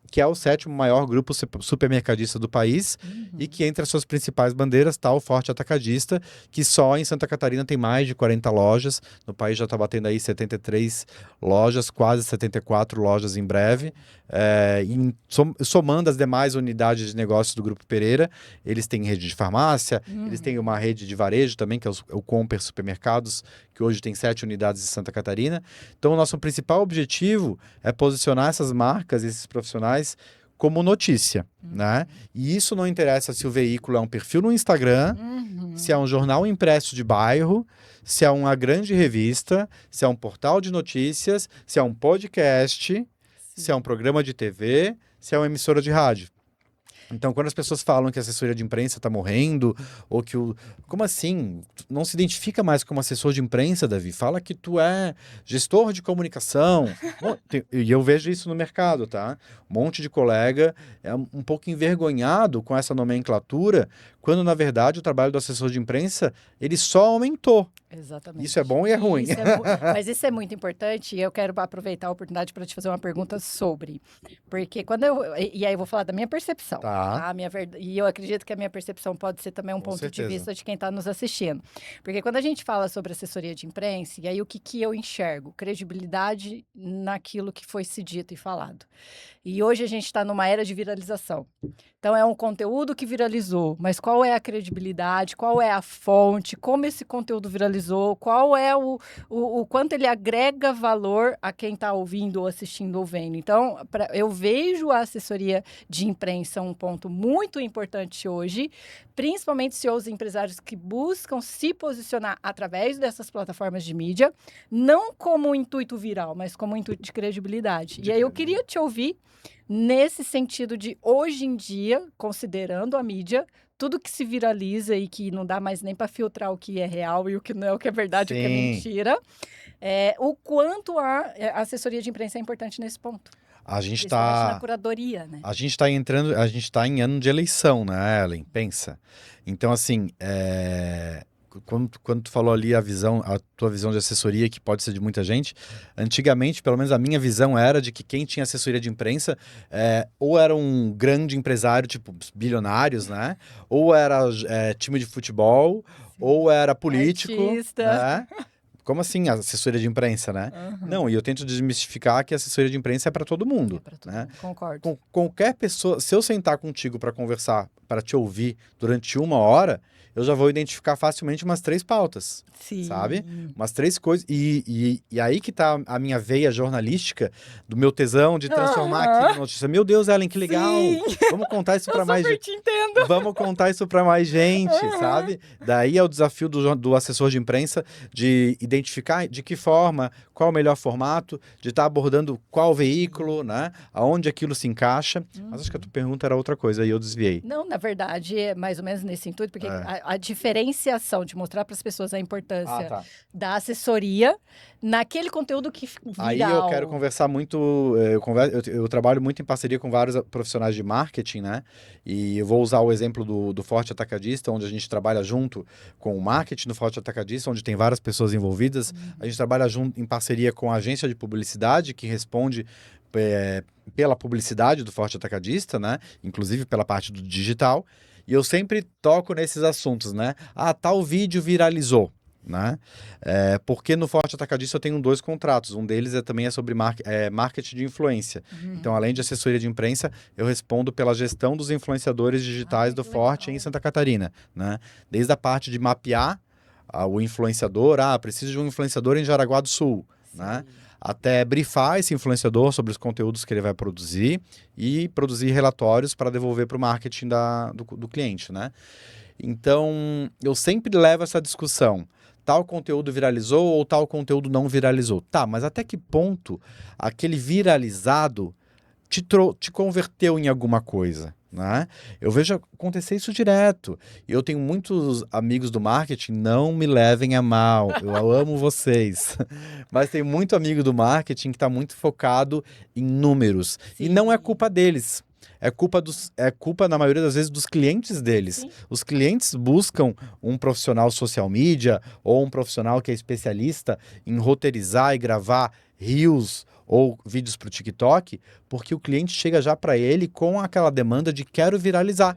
que é o 7º maior grupo supermercadista do país e que entre as suas principais bandeiras está o Forte Atacadista, que só em Santa Catarina tem mais de 40 lojas, no país já está batendo aí 73 lojas, quase 74 lojas em breve, somando as demais unidades de negócios do Grupo Pereira, eles têm rede de farmácia, eles têm uma rede de varejo também, que é o Comper Supermercados, que hoje tem 7 unidades em Santa Catarina. Então, o nosso principal objetivo é posicionar essas marcas, esses profissionais, como notícia, né? E isso não interessa se o veículo é um perfil no Instagram, se é um jornal impresso de bairro, se é uma grande revista, se é um portal de notícias, se é um podcast, se é um programa de TV, se é uma emissora de rádio. Então, quando as pessoas falam que a assessoria de imprensa está morrendo, ou que o... Como assim? Não se identifica mais como assessor de imprensa, Davi. Fala que tu é gestor de comunicação. E eu vejo isso no mercado, tá? Um monte de colega é um pouco envergonhado com essa nomenclatura, quando, na verdade, o trabalho do assessor de imprensa, ele só aumentou. Exatamente. Isso é bom e é ruim. Mas isso é muito importante e eu quero aproveitar a oportunidade para te fazer uma pergunta sobre. Porque quando e aí eu vou falar da minha percepção. Tá. E eu acredito que a minha percepção pode ser também um Com ponto certeza. de vista de quem está nos assistindo. Porque quando a gente fala sobre assessoria de imprensa, e aí o que eu enxergo? Credibilidade naquilo que foi se dito e falado. E hoje a gente está numa era de viralização. Então, é um conteúdo que viralizou, mas qual é a credibilidade, qual é a fonte, como esse conteúdo viralizou, qual é o quanto ele agrega valor a quem está ouvindo ou assistindo ou vendo. Então, eu vejo a assessoria de imprensa um ponto muito importante hoje, principalmente CEOs e empresários que buscam se posicionar através dessas plataformas de mídia, não como um intuito viral, mas como um intuito de credibilidade. E aí eu queria te ouvir nesse sentido de, hoje em dia, considerando a mídia, tudo que se viraliza e que não dá mais nem para filtrar o que é real e o que não é, o que é verdade e o que é mentira, o quanto a assessoria de imprensa é importante nesse ponto. A gente está na curadoria, né? A gente está em ano de eleição, né, Ellen? Pensa. Então, assim, quando tu falou ali a tua visão de assessoria, que pode ser de muita gente, antigamente, pelo menos a minha visão era de que quem tinha assessoria de imprensa ou era um grande empresário, tipo bilionários, né? Ou era time de futebol, ou era político, artista, né? Como assim, a assessoria de imprensa, né? Não, e eu tento desmistificar que a assessoria de imprensa é para todo mundo. É para todo né? mundo, concordo. Qualquer pessoa, se eu sentar contigo para conversar, para te ouvir durante 1 hora, eu já vou identificar facilmente umas 3 pautas. Sim. Sabe? Umas 3 coisas. E aí que tá a minha veia jornalística, do meu tesão de transformar aquilo em notícia. Meu Deus, Ellen, que legal! Sim. Vamos contar isso para mais gente. Te entendo. Vamos contar isso para mais gente, sabe? Daí é o desafio do assessor de imprensa de identificar de que forma, qual o melhor formato, de estar abordando qual veículo, né? Aonde aquilo se encaixa. Mas acho que a tua pergunta era outra coisa e eu desviei. Não, na verdade, é mais ou menos nesse intuito, porque a diferenciação de mostrar para as pessoas a importância da assessoria naquele conteúdo que viral. Aí eu quero conversar muito, eu trabalho muito em parceria com vários profissionais de marketing, né? E eu vou usar o exemplo do Forte Atacadista, onde a gente trabalha junto com o marketing do Forte Atacadista, onde tem várias pessoas envolvidas. A gente trabalha junto em parceria com a agência de publicidade, que responde pela publicidade do Forte Atacadista, né? Inclusive pela parte do digital. E eu sempre toco nesses assuntos, né? Tal vídeo viralizou. né? Porque no Forte Atacadista eu tenho 2 contratos. Um deles também é sobre marketing de influência. Então, além de assessoria de imprensa, eu respondo pela gestão dos influenciadores digitais do que Forte legal. em Santa Catarina, né? Desde a parte de mapear o influenciador, preciso de um influenciador em Jaraguá do Sul, né? Sim. Até brifar esse influenciador sobre os conteúdos que ele vai produzir e produzir relatórios para devolver para o marketing do cliente, né? Então, eu sempre levo essa discussão. Tal conteúdo viralizou ou tal conteúdo não viralizou. Tá, mas até que ponto aquele viralizado te converteu em alguma coisa, né? Eu vejo acontecer isso direto. Eu tenho muitos amigos do marketing, não me levem a mal, eu amo vocês. Mas tem muito amigo do marketing que está muito focado em números. E não é Sim. culpa deles. É culpa, na maioria das vezes, dos clientes deles. Sim. Os clientes buscam um profissional social media ou um profissional que é especialista em roteirizar e gravar reels ou vídeos para o TikTok, porque o cliente chega já para ele com aquela demanda de quero viralizar.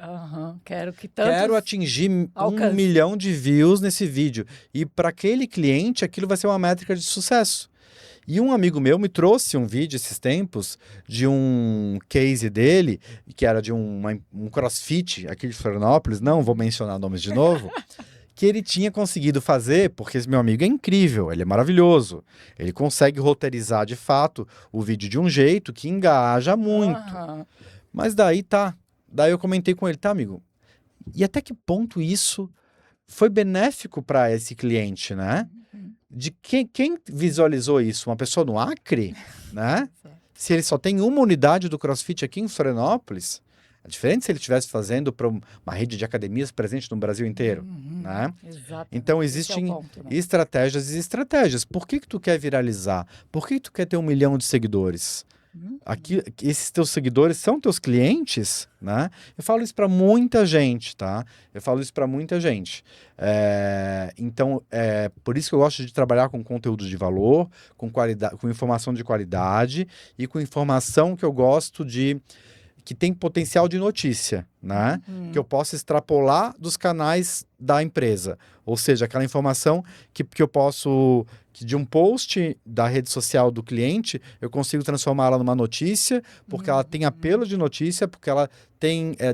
Quero que Quero tantos atingir 1 alcance. milhão de views nesse vídeo. E para aquele cliente, aquilo vai ser uma métrica de sucesso. E um amigo meu me trouxe um vídeo esses tempos de um case dele, que era de um CrossFit aqui de Florianópolis, não vou mencionar nomes de novo, que ele tinha conseguido fazer, porque esse meu amigo é incrível, ele é maravilhoso. Ele consegue roteirizar de fato o vídeo de um jeito que engaja muito. Mas daí eu comentei com ele, tá, amigo? E até que ponto isso foi benéfico para esse cliente, né? De quem visualizou isso? Uma pessoa no Acre, né? Se ele só tem uma unidade do CrossFit aqui em Florianópolis, é diferente se ele estivesse fazendo para uma rede de academias presente no Brasil inteiro, né? Exatamente. Então Esse é o existem ponto, né? estratégias e estratégias. Por que tu quer viralizar? Por que tu quer ter 1 milhão de seguidores? Esses teus seguidores são teus clientes, né? Eu falo isso para muita gente, tá? Eu falo isso para muita gente. Então, por isso que eu gosto de trabalhar com conteúdo de valor, com qualidade, com informação de qualidade e com informação que eu gosto que tem potencial de notícia, né? Que eu possa extrapolar dos canais da empresa. Ou seja, aquela informação que eu posso, que de um post da rede social do cliente, eu consigo transformá-la numa notícia, porque ela tem apelo de notícia, porque ela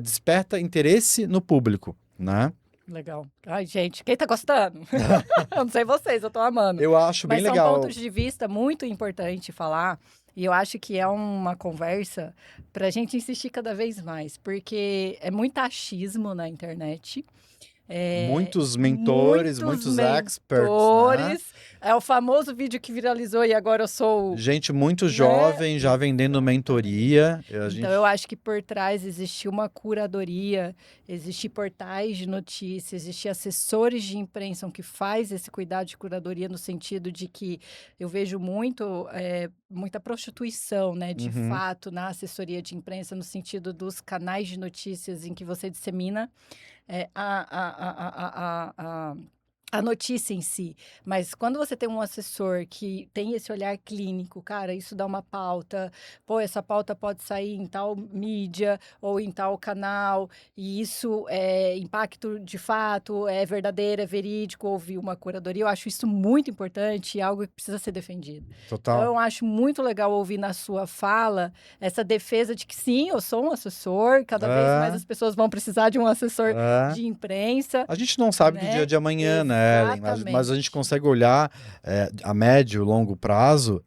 desperta interesse no público, né? Legal. Ai, gente, quem tá gostando? Eu não sei vocês, eu tô amando. Eu acho bem Mas são legal. pontos de vista muito importante falar. E eu acho que é uma conversa para a gente insistir cada vez mais, porque é muito achismo na internet. Muitos mentores, muitos experts, né? É o famoso vídeo que viralizou e agora eu sou... Gente muito jovem, já vendendo mentoria. Então, eu acho que por trás existe uma curadoria, existe portais de notícias, existe assessores de imprensa que faz esse cuidado de curadoria no sentido de que eu vejo muita prostituição, né, de fato, na assessoria de imprensa, no sentido dos canais de notícias em que você dissemina a notícia em si. Mas quando você tem um assessor que tem esse olhar clínico, cara, isso dá uma pauta, essa pauta pode sair em tal mídia ou em tal canal, e isso é impacto de fato, é verdadeiro, é verídico, houve uma curadoria. Eu acho isso muito importante e algo que precisa ser defendido. Total. Então, eu acho muito legal ouvir na sua fala essa defesa de que sim, eu sou um assessor, cada vez mais as pessoas vão precisar de um assessor de imprensa. A gente não sabe do dia de amanhã, né, Ellen? Mas a gente consegue olhar a médio e longo prazo.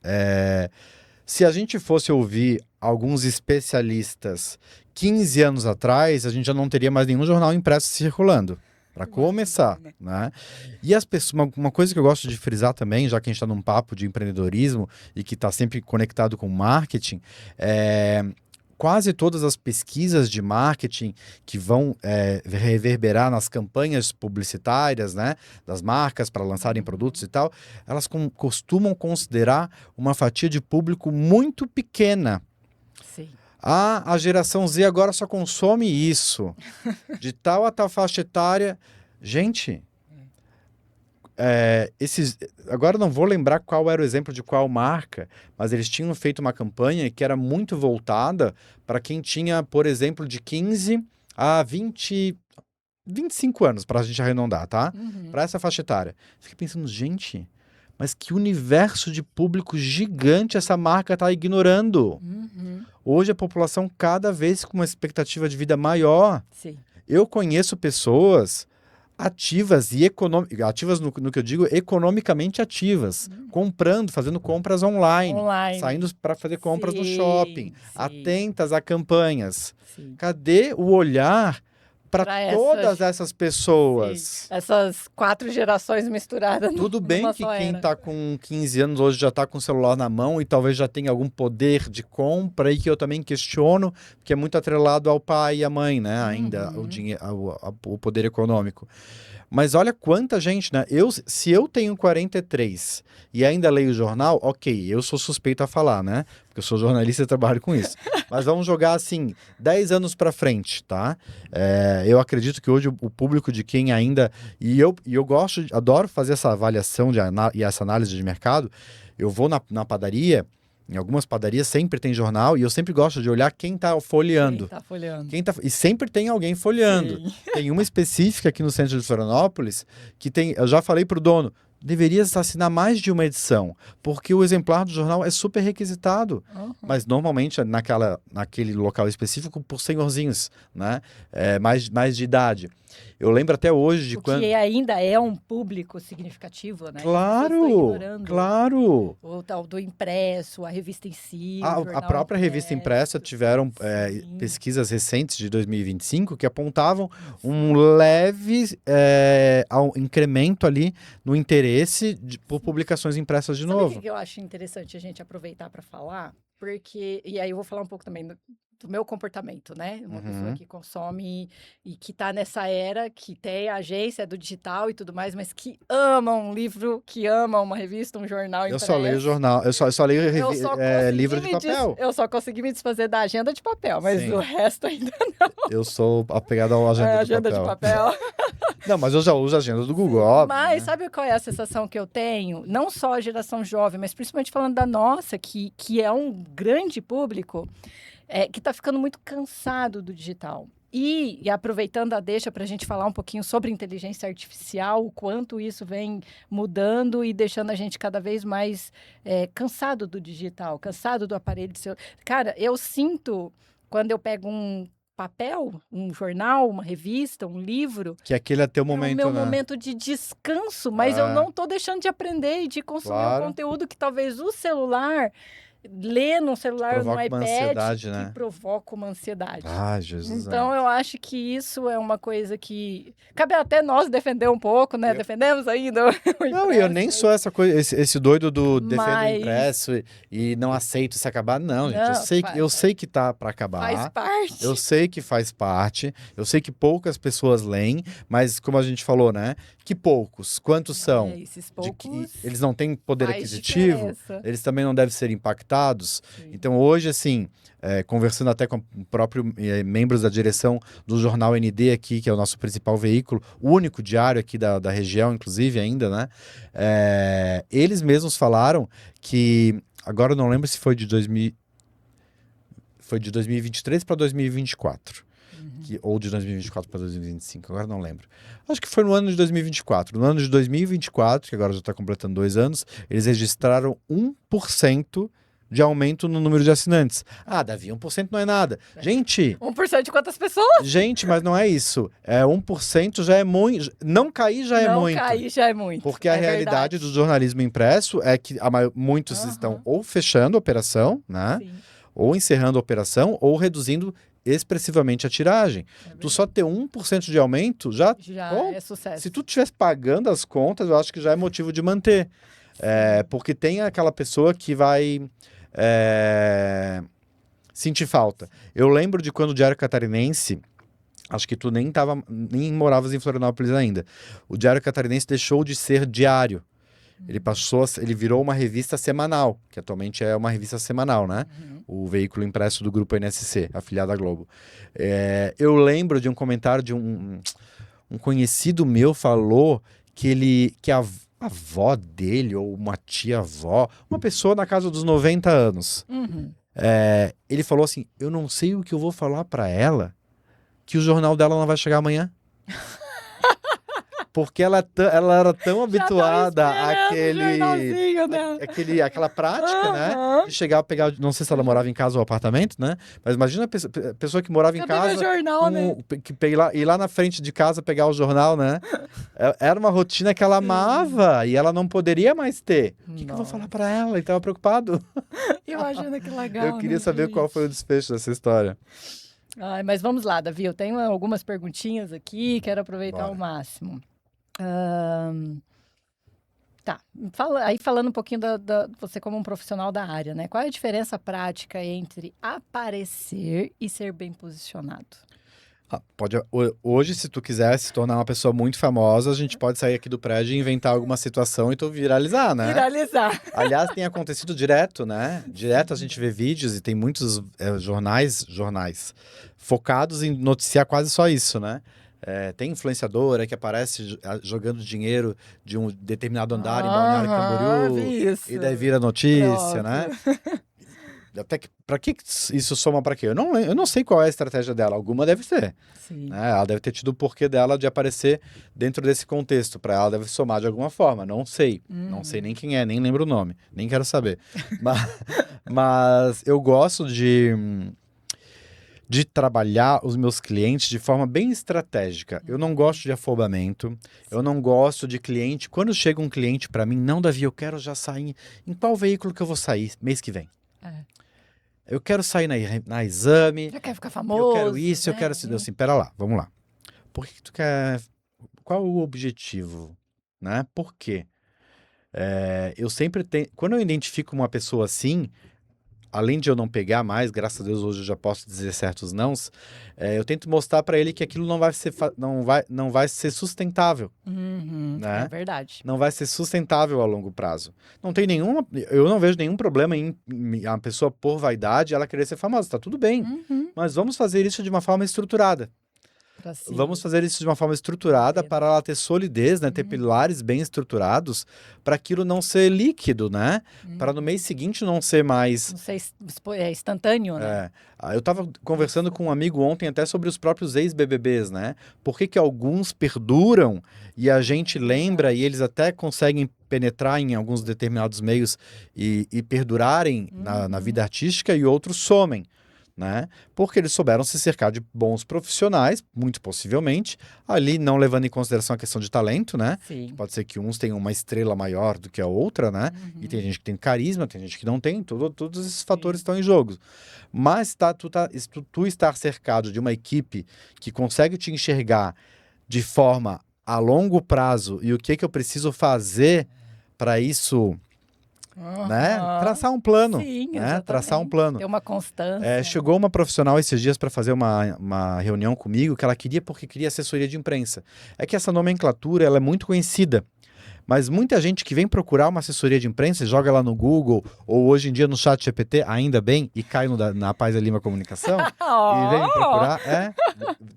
Se a gente fosse ouvir alguns especialistas 15 anos atrás, a gente já não teria mais nenhum jornal impresso circulando. Para começar, né? E as pessoas, uma coisa que eu gosto de frisar também, já que a gente está num papo de empreendedorismo e que está sempre conectado com marketing, quase todas as pesquisas de marketing que vão reverberar nas campanhas publicitárias, né, das marcas para lançarem produtos e tal, elas costumam considerar uma fatia de público muito pequena. Sim. A geração Z agora só consome isso. De tal a tal faixa etária. Gente, agora não vou lembrar qual era o exemplo de qual marca, mas eles tinham feito uma campanha que era muito voltada para quem tinha, por exemplo, de 15 a 20, 25 anos, pra gente arredondar, tá? Uhum. Pra essa faixa etária. Fiquei pensando, gente, mas que universo de público gigante essa marca tá ignorando. Uhum. Hoje a população cada vez com uma expectativa de vida maior. Sim. Eu conheço pessoas ativas e ativas no que eu digo, economicamente ativas, comprando, fazendo compras online, Online. saindo para fazer compras no Sim, shopping, sim. atentas a campanhas. Sim. Cadê o olhar para Pra todas essas pessoas? Essas 4 gerações misturadas Tudo bem numa que só quem era. está com 15 anos hoje já está com o celular na mão e talvez já tenha algum poder de compra e que eu também questiono, porque é muito atrelado ao pai e à mãe, né? Ainda o dinheiro, o poder econômico. Mas olha quanta gente, né? Se eu tenho 43 e ainda leio jornal, ok, eu sou suspeito a falar, né? Porque eu sou jornalista e trabalho com isso. Mas vamos jogar assim, 10 anos para frente, tá? Eu acredito que hoje o público de quem ainda... E eu gosto, adoro fazer essa avaliação e essa análise de mercado. Eu vou na padaria, em algumas padarias sempre tem jornal e eu sempre gosto de olhar quem tá folheando. Quem tá folheando. E sempre tem alguém folheando. Sim. Tem uma específica aqui no centro de Florianópolis que tem. Eu já falei pro dono, deveria assinar mais de uma edição, porque o exemplar do jornal é super requisitado. Uhum. Mas normalmente naquele local específico por senhorzinhos, né? Mais de idade. Eu lembro até hoje de quando. Que ainda é um público significativo, né? Claro! O tal do impresso, a revista em si. A própria revista impressa tiveram pesquisas recentes de 2025 que apontavam um leve incremento ali no interesse por publicações impressas de novo. Sabe o que eu acho interessante a gente aproveitar para falar? Porque, e aí eu vou falar um pouco também do meu comportamento, né? Uma pessoa que consome e que tá nessa era, que tem a agência do digital e tudo mais, mas que ama um livro, que ama uma revista, um jornal impresso. Eu só leio jornal, eu só leio livro de papel. Eu só consegui me desfazer da agenda de papel, mas Sim. o resto ainda não. Eu sou apegado à agenda de papel. Não, mas eu já uso a agenda do Google, óbvio, Mas né? sabe qual é a sensação que eu tenho? Não só a geração jovem, mas principalmente falando da nossa, que é um grande público, que está ficando muito cansado do digital. E aproveitando a deixa para a gente falar um pouquinho sobre inteligência artificial, o quanto isso vem mudando e deixando a gente cada vez mais cansado do digital, cansado do aparelho de celular. Cara, eu sinto, quando eu pego um papel, um jornal, uma revista, um livro... Que aquele é teu momento, é o meu né? momento de descanso, mas eu não estou deixando de aprender e de consumir um conteúdo que talvez o celular... Ler num celular, no iPad, ansiedade, né? que provoca uma ansiedade. Ah, Jesus. Então, eu acho que isso é uma coisa que... Cabe até nós defender um pouco, né? Defendemos ainda o impresso. Não, eu nem sou essa coisa, esse doido do defendo o impresso e não aceito se acabar. Não, gente. Eu sei que tá para acabar. Faz parte. Eu sei que faz parte. Eu sei que poucas pessoas leem, mas como a gente falou, né? Que poucos. Quantos são? Esses poucos... Eles não têm poder aquisitivo. Eles também não devem ser impactados. Sim. Então, hoje, assim, conversando até com o próprio membros da direção do jornal ND aqui, que é o nosso principal veículo, o único diário aqui da região, inclusive, ainda, né? Eles mesmos falaram que, agora eu não lembro se foi de 2023 para 2024. Ou de 2024 para 2025, agora não lembro. Acho que foi no ano de 2024. No ano de 2024, que agora já está completando 2 anos, eles registraram 1% de aumento no número de assinantes. Ah, Davi, 1% não é nada. Gente... 1% de quantas pessoas? Gente, mas não é isso. 1% já é muito... Não cair já é muito. Não cair já é muito. Porque a realidade do jornalismo impresso é que muitos estão ou fechando a operação, né? Sim. Ou encerrando a operação, ou reduzindo expressivamente a tiragem. Tu só ter 1% de aumento já é sucesso. Se tu estivesse pagando as contas, eu acho que já é motivo de manter. Porque tem aquela pessoa que vai sentir falta. Eu lembro de quando o Diário Catarinense, acho que tu nem moravas em Florianópolis ainda, o Diário Catarinense deixou de ser diário. Ele virou uma revista semanal, que atualmente é uma revista semanal, né? O veículo impresso do grupo NSC, afiliado à Globo. Eu lembro de um comentário de um conhecido meu falou que a avó dele, ou uma tia-avó, uma pessoa na casa dos 90 anos, ele falou assim, eu não sei o que eu vou falar para ela, que o jornal dela não vai chegar amanhã. Porque ela era tão Já tava habituada esperando o jornalzinho dela. aquela prática, né? Aham. De chegar a pegar, não sei se ela morava em casa ou apartamento, né? Mas imagina a pessoa que morava em Cadê meu casa, jornal, né? ir lá na frente de casa pegar o jornal, né? Era uma rotina que ela amava e ela não poderia mais ter. O que eu vou falar pra ela? Ele tava preocupado. Imagina que legal, Eu queria né, saber qual foi o gente? desfecho dessa história. Ai, mas vamos lá, Davi. Eu tenho algumas perguntinhas aqui, quero aproveitar ao Bora. máximo. Tá, falando um pouquinho você como um profissional da área, né? Qual é a diferença prática entre aparecer e ser bem posicionado? Hoje, se tu quiser se tornar uma pessoa muito famosa, a gente pode sair aqui do prédio e inventar alguma situação e tu viralizar, né? Viralizar. Aliás, tem acontecido direto, né? Direto a gente vê vídeos e tem muitos jornais focados em noticiar quase só isso, né? Tem influenciadora que aparece jogando dinheiro de um determinado andar em Balneário Camboriú Vi isso. e daí vira notícia, Pronto. né? Até que, pra que isso soma pra quê? Eu não sei qual é a estratégia dela. Alguma deve ter. Sim. Né? Ela deve ter tido o porquê dela de aparecer dentro desse contexto. Pra ela deve somar de alguma forma. Não sei. Não sei nem quem é, nem lembro o nome. Nem quero saber. Mas eu gosto de trabalhar os meus clientes de forma bem estratégica. Eu não gosto de afobamento. Eu não gosto de cliente. Quando chega um cliente pra mim, não, Davi, eu quero já sair. Em qual veículo que eu vou sair mês que vem? Eu quero sair na Exame. Já quer ficar famoso. Eu quero isso, né? eu quero assim, pera lá, vamos lá. Por que tu quer? Qual o objetivo, né? Por quê? Eu sempre tenho, quando eu identifico uma pessoa assim, além de eu não pegar mais, graças a Deus hoje eu já posso dizer certos nãos, eu tento mostrar para ele que aquilo não vai ser sustentável, né? É verdade. Não vai ser sustentável a longo prazo. Eu não vejo nenhum problema em a pessoa por vaidade ela querer ser famosa, tá tudo bem. Mas vamos fazer isso de uma forma estruturada. Vamos fazer isso de uma forma estruturada para ela ter solidez, né? Ter pilares bem estruturados, para aquilo não ser líquido, né? Para no mês seguinte não ser mais. Não sei, é instantâneo, né? Eu estava conversando com um amigo ontem até sobre os próprios ex-BBBs, né? Por que alguns perduram e a gente lembra e eles até conseguem penetrar em alguns determinados meios e perdurarem na vida artística e outros somem. Né? Porque eles souberam se cercar de bons profissionais, muito possivelmente, ali não levando em consideração a questão de talento, né? Sim. Pode ser que uns tenham uma estrela maior do que a outra, né? E tem gente que tem carisma, tem gente que não tem, todos esses fatores estão em jogo. Mas tu estar cercado de uma equipe que consegue te enxergar de forma a longo prazo e o que eu preciso fazer para isso... Né? Traçar um plano. Sim, né? Traçar um plano. Ter uma constância. Chegou uma profissional esses dias para fazer uma reunião comigo que ela queria porque queria assessoria de imprensa. É que essa nomenclatura ela é muito conhecida. Mas muita gente que vem procurar uma assessoria de imprensa, joga lá no Google, ou hoje em dia no chat GPT, ainda bem, e cai na Paz e Lima Comunicação, e vem procurar.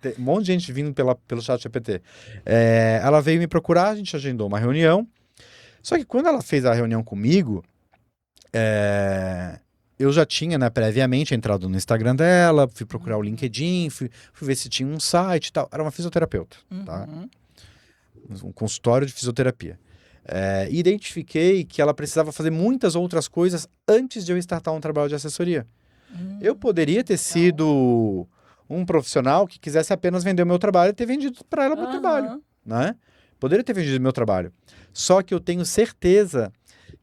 Tem um monte de gente vindo pelo chat GPT. Ela veio me procurar, a gente agendou uma reunião. Só que quando ela fez a reunião comigo, eu já tinha, né, previamente entrado no Instagram dela, fui procurar o LinkedIn, fui ver se tinha um site e tal. Era uma fisioterapeuta, tá? Um consultório de fisioterapia. Identifiquei que ela precisava fazer muitas outras coisas antes de eu startar um trabalho de assessoria. Eu poderia ter sido um profissional que quisesse apenas vender o meu trabalho e ter vendido para ela o meu trabalho, né? Poderia ter vendido o meu trabalho. Só que eu tenho certeza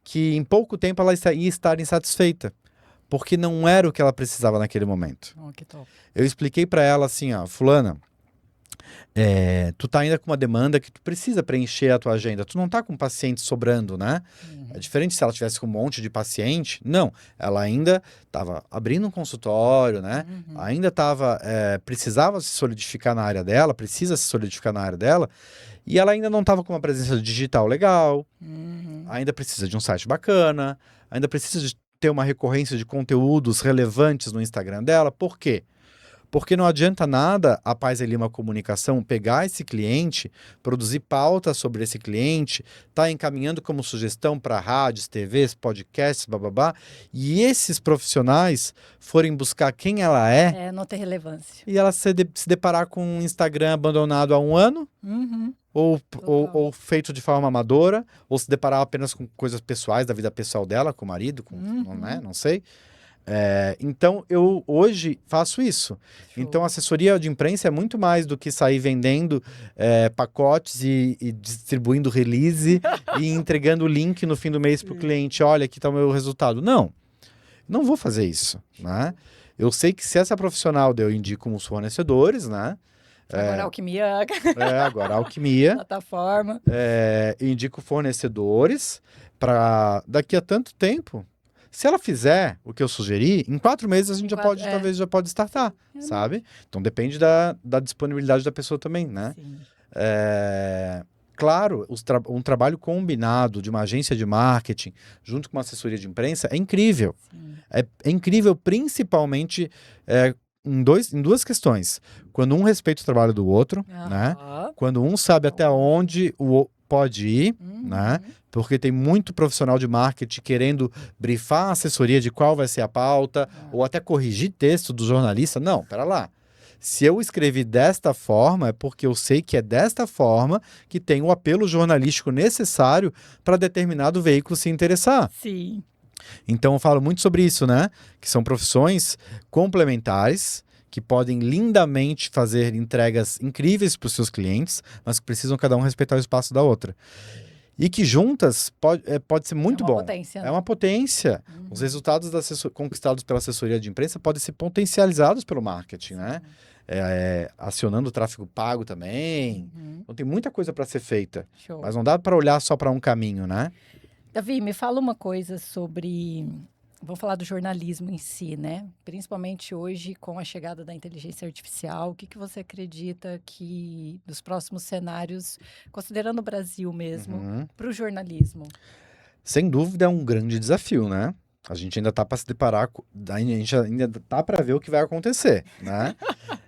que em pouco tempo ela ia estar insatisfeita, porque não era o que ela precisava naquele momento. Que top. Eu expliquei para ela assim, ó, fulana, tu tá ainda com uma demanda que tu precisa preencher a tua agenda, tu não tá com paciente sobrando, né? É diferente se ela tivesse com um monte de paciente, não, ela ainda estava abrindo um consultório, né? Ainda precisava se solidificar na área dela, precisa se solidificar na área dela, e ela ainda não estava com uma presença digital legal, ainda precisa de um site bacana, ainda precisa de ter uma recorrência de conteúdos relevantes no Instagram dela. Por quê? Porque não adianta nada a Paz e Lima Comunicação pegar esse cliente, produzir pauta sobre esse cliente, tá encaminhando como sugestão para rádios, TVs, podcasts, bababá, e esses profissionais forem buscar quem ela é, Não tem relevância. e ela se deparar com um Instagram abandonado há um ano, Uhum. ou feito de forma amadora, ou se deparar apenas com coisas pessoais da vida pessoal dela, com o marido, não sei. Então, eu hoje faço isso. Show. Então, a assessoria de imprensa é muito mais do que sair vendendo pacotes e distribuindo release e entregando o link no fim do mês para o cliente. Olha, aqui está o meu resultado. Não vou fazer isso, né? Eu sei que se essa profissional eu indico os fornecedores, né? Agora a Alquimia. Agora a Alquimia. Plataforma. Indico fornecedores para daqui a tanto tempo. Se ela fizer o que eu sugeri, em 4 meses a gente talvez já pode startar, sabe? Então depende da disponibilidade da pessoa também, né? Sim. Claro, um trabalho combinado de uma agência de marketing junto com uma assessoria de imprensa é incrível. É incrível principalmente em duas questões. Quando um respeita o trabalho do outro, né? Quando um sabe até onde pode ir, né? Porque tem muito profissional de marketing querendo brifar a assessoria de qual vai ser a pauta, ou até corrigir texto do jornalista. Não, pera lá. Se eu escrevi desta forma, é porque eu sei que é desta forma que tem o apelo jornalístico necessário para determinado veículo se interessar. Sim. Então eu falo muito sobre isso, né? Que são profissões complementares, que podem lindamente fazer entregas incríveis para os seus clientes, mas que precisam cada um respeitar o espaço da outra. E que juntas pode ser muito bom. Potência, né? É uma potência. Os resultados conquistados pela assessoria de imprensa podem ser potencializados pelo marketing, né? Acionando o tráfego pago também. Então tem muita coisa para ser feita. Show. Mas não dá para olhar só para um caminho, né? Davi, me fala uma coisa sobre... Vamos falar do jornalismo em si, né? Principalmente hoje, com a chegada da inteligência artificial, o que você acredita que dos próximos cenários, considerando o Brasil mesmo, para o jornalismo? Sem dúvida é um grande desafio, né? A gente ainda tá para se deparar, a gente ainda tá para ver o que vai acontecer, né?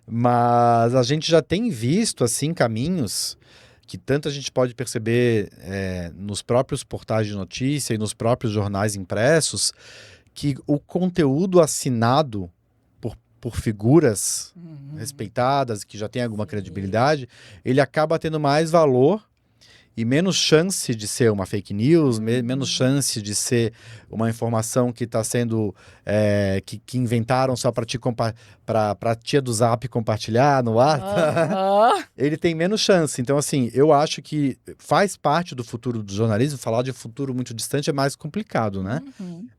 Mas a gente já tem visto, assim, caminhos que tanto a gente pode perceber nos próprios portais de notícia e nos próprios jornais impressos, que o conteúdo assinado por figuras respeitadas, que já tem alguma credibilidade, ele acaba tendo mais valor e menos chance de ser uma fake news, menos chance de ser uma informação que está sendo que inventaram só para a tia do Zap compartilhar no ar. Ele tem menos chance. Então, assim, eu acho que faz parte do futuro do jornalismo. Falar de futuro muito distante é mais complicado, né?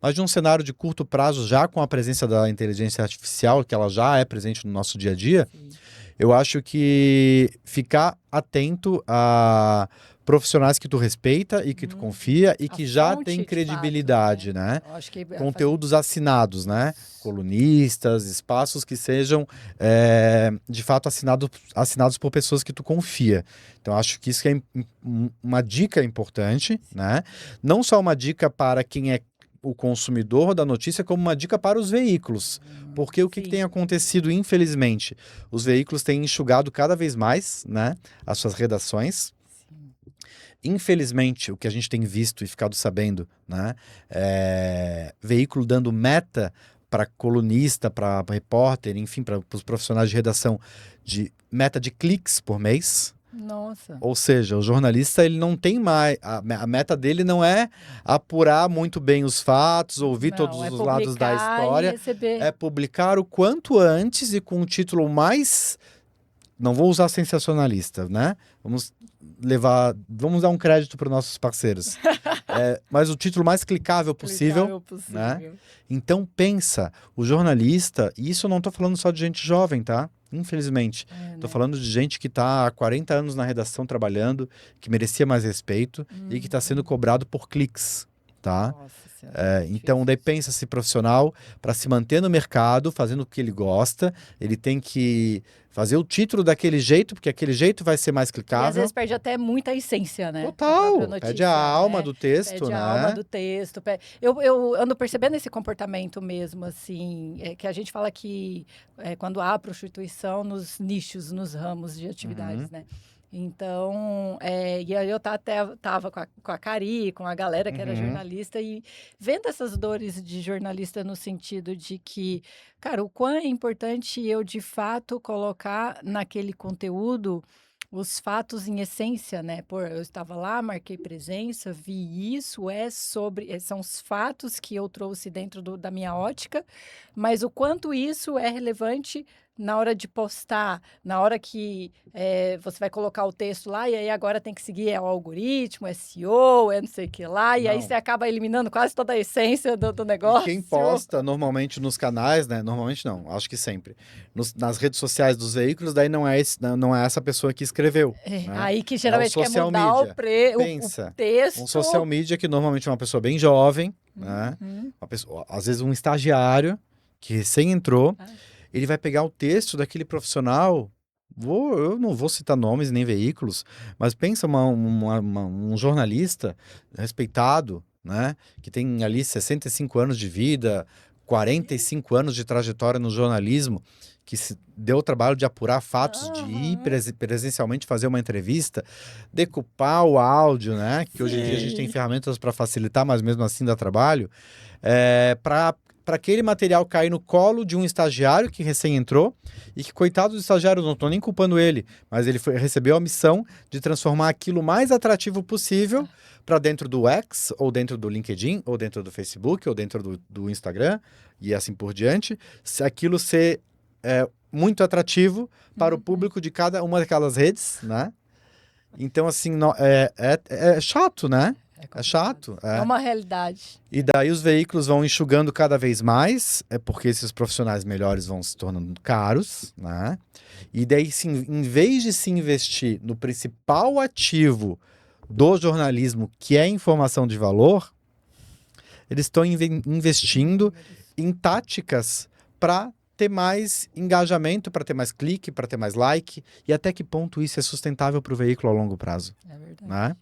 Mas de um cenário de curto prazo, já com a presença da inteligência artificial, que ela já é presente no nosso dia a dia, eu acho que ficar atento a profissionais que tu respeita e que tu confia e que já tem credibilidade, fato, né? Acho que Conteúdos assinados, né? Colunistas, espaços que sejam, de fato, assinados por pessoas que tu confia. Então, acho que isso é uma dica importante, né? Não só uma dica para quem é o consumidor da notícia, como uma dica para os veículos. Porque o que tem acontecido, infelizmente? Os veículos têm enxugado cada vez mais, né, as suas redações. Infelizmente, o que a gente tem visto e ficado sabendo, né, veículo dando meta para colunista, para repórter, enfim, para os profissionais de redação, de meta de cliques por mês. Nossa. Ou seja, o jornalista, ele não tem mais... A meta dele não é apurar muito bem os fatos, ouvir todos os lados da história. É publicar o quanto antes e com um título mais... Não vou usar sensacionalista, né? Vamos dar um crédito para os nossos parceiros. Mas o título mais clicável possível. Né? Então pensa, o jornalista, e isso eu não estou falando só de gente jovem, tá? Infelizmente. Estou falando de gente que está há 40 anos na redação trabalhando, que merecia mais respeito e que está sendo cobrado por cliques. tá? Nossa Senhora, Então, daí difícil. pensa esse profissional para se manter no mercado, fazendo o que ele gosta, ele tem que fazer o título daquele jeito, porque aquele jeito vai ser mais E às clicável. vezes perde até muita essência, né? Da própria Total, pede a notícia, alma né? do texto, Perde a alma né? do texto. Eu ando percebendo esse comportamento mesmo, assim, que a gente fala que quando há prostituição nos nichos, nos ramos de atividades, Uhum, né? Então, e aí eu tava com a Cari, com a galera que era uhum. jornalista, e vendo essas dores de jornalista no sentido de que, cara, o quão é importante eu, de fato, colocar naquele conteúdo os fatos em essência, né? Pô, eu estava lá, marquei presença, vi isso, são os fatos que eu trouxe dentro da minha ótica, mas o quanto isso é relevante na hora de postar, na hora que você vai colocar o texto lá, e aí agora tem que seguir o algoritmo, SEO, não sei o que lá, e aí você Não. acaba eliminando quase toda a essência do E quem negócio. posta normalmente nos canais, né? Normalmente não, acho que sempre. Nas redes sociais dos veículos, daí não é essa pessoa que escreveu, né? Aí que É o geralmente quer social mudar media. o Pensa, um texto. social media que normalmente é uma pessoa bem jovem, né? Uhum. Uma pessoa, às vezes um estagiário que recém entrou, Ah, ele vai pegar o texto daquele profissional. Eu não vou citar nomes nem veículos, mas pensa um jornalista respeitado, né? Que tem ali 65 anos de vida, 45 anos de trajetória no jornalismo, que se deu o trabalho de apurar fatos, de ir aham. presencialmente fazer uma entrevista, decupar o áudio, né? Que hoje em dia a gente tem Sim. ferramentas para facilitar, mas mesmo assim dá trabalho. Para aquele material cair no colo de um estagiário que recém entrou e que, coitado do estagiário, não estou nem culpando ele, mas ele recebeu a missão de transformar aquilo o mais atrativo possível para dentro do X, ou dentro do LinkedIn, ou dentro do Facebook, ou dentro do Instagram, e assim por diante, se aquilo ser muito atrativo para o Uhum. público de cada uma daquelas redes, né? Então, assim, é chato, né? É É complicado. chato. É É. uma realidade. E daí os veículos vão enxugando cada vez mais, porque esses profissionais melhores vão se tornando caros, né? E daí, sim, em vez de se investir no principal ativo do jornalismo, que é a informação de valor, eles estão investindo Números. em táticas para ter mais engajamento, para ter mais clique, para ter mais like, e até que ponto isso é sustentável para o veículo a longo prazo, É verdade. né?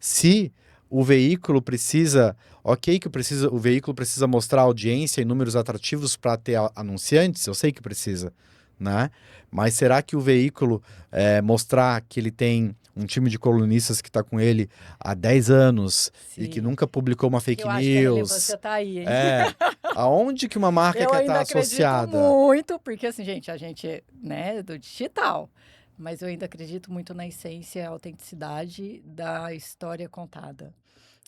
Se o veículo precisa, ok que o veículo precisa mostrar audiência e números atrativos para ter anunciantes, eu sei que precisa, né? Mas será que o veículo mostrar que ele tem um time de colunistas que está com ele há 10 anos e que Sim. nunca publicou uma Eu fake acho que a news? relevância tá aí, hein? Aonde que uma marca Eu quer ainda estar acredito associada? muito, porque assim, gente, a gente, né, do digital, mas eu ainda acredito muito na essência e autenticidade da história contada.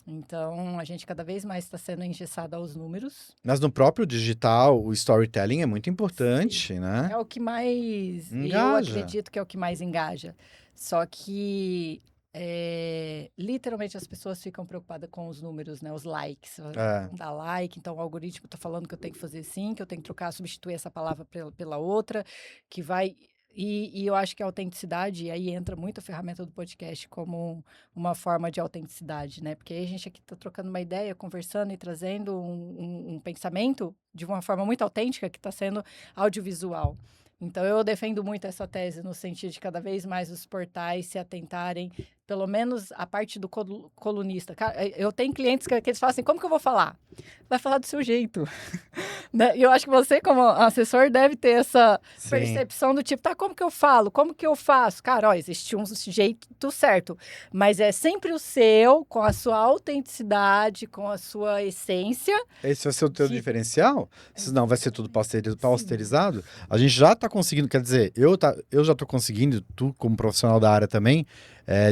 Então, a gente cada vez mais está sendo engessado aos números. Mas no próprio digital, o storytelling é muito Sim. importante, né? É o que mais, eu Engaja. acredito que é o que mais engaja. Só que, literalmente, as pessoas ficam preocupadas com os números, né? Os likes. É. Não dá like, então o algoritmo está falando que eu tenho que fazer assim, que eu tenho que trocar, substituir essa palavra pela outra, que vai. E eu acho que a autenticidade, e aí entra muito a ferramenta do podcast como uma forma de autenticidade, né? Porque aí a gente aqui está trocando uma ideia, conversando e trazendo um pensamento de uma forma muito autêntica que está sendo audiovisual. Então, eu defendo muito essa tese no sentido de cada vez mais os portais se atentarem, pelo menos a parte do colunista. Eu tenho clientes que eles falam assim, como que eu vou falar? Vai falar do seu jeito. Né? E eu acho que você, como assessor, deve ter essa Sim. percepção do tipo, tá, como que eu falo? Como que eu faço? Cara, ó, existe um jeito certo, mas é sempre o seu, com a sua autenticidade, com a sua essência, Esse vai ser o teu que diferencial? Senão vai ser tudo exatamente. Sim. pasteurizado? A gente já está conseguindo, quer dizer, eu já estou conseguindo, tu como profissional da área também,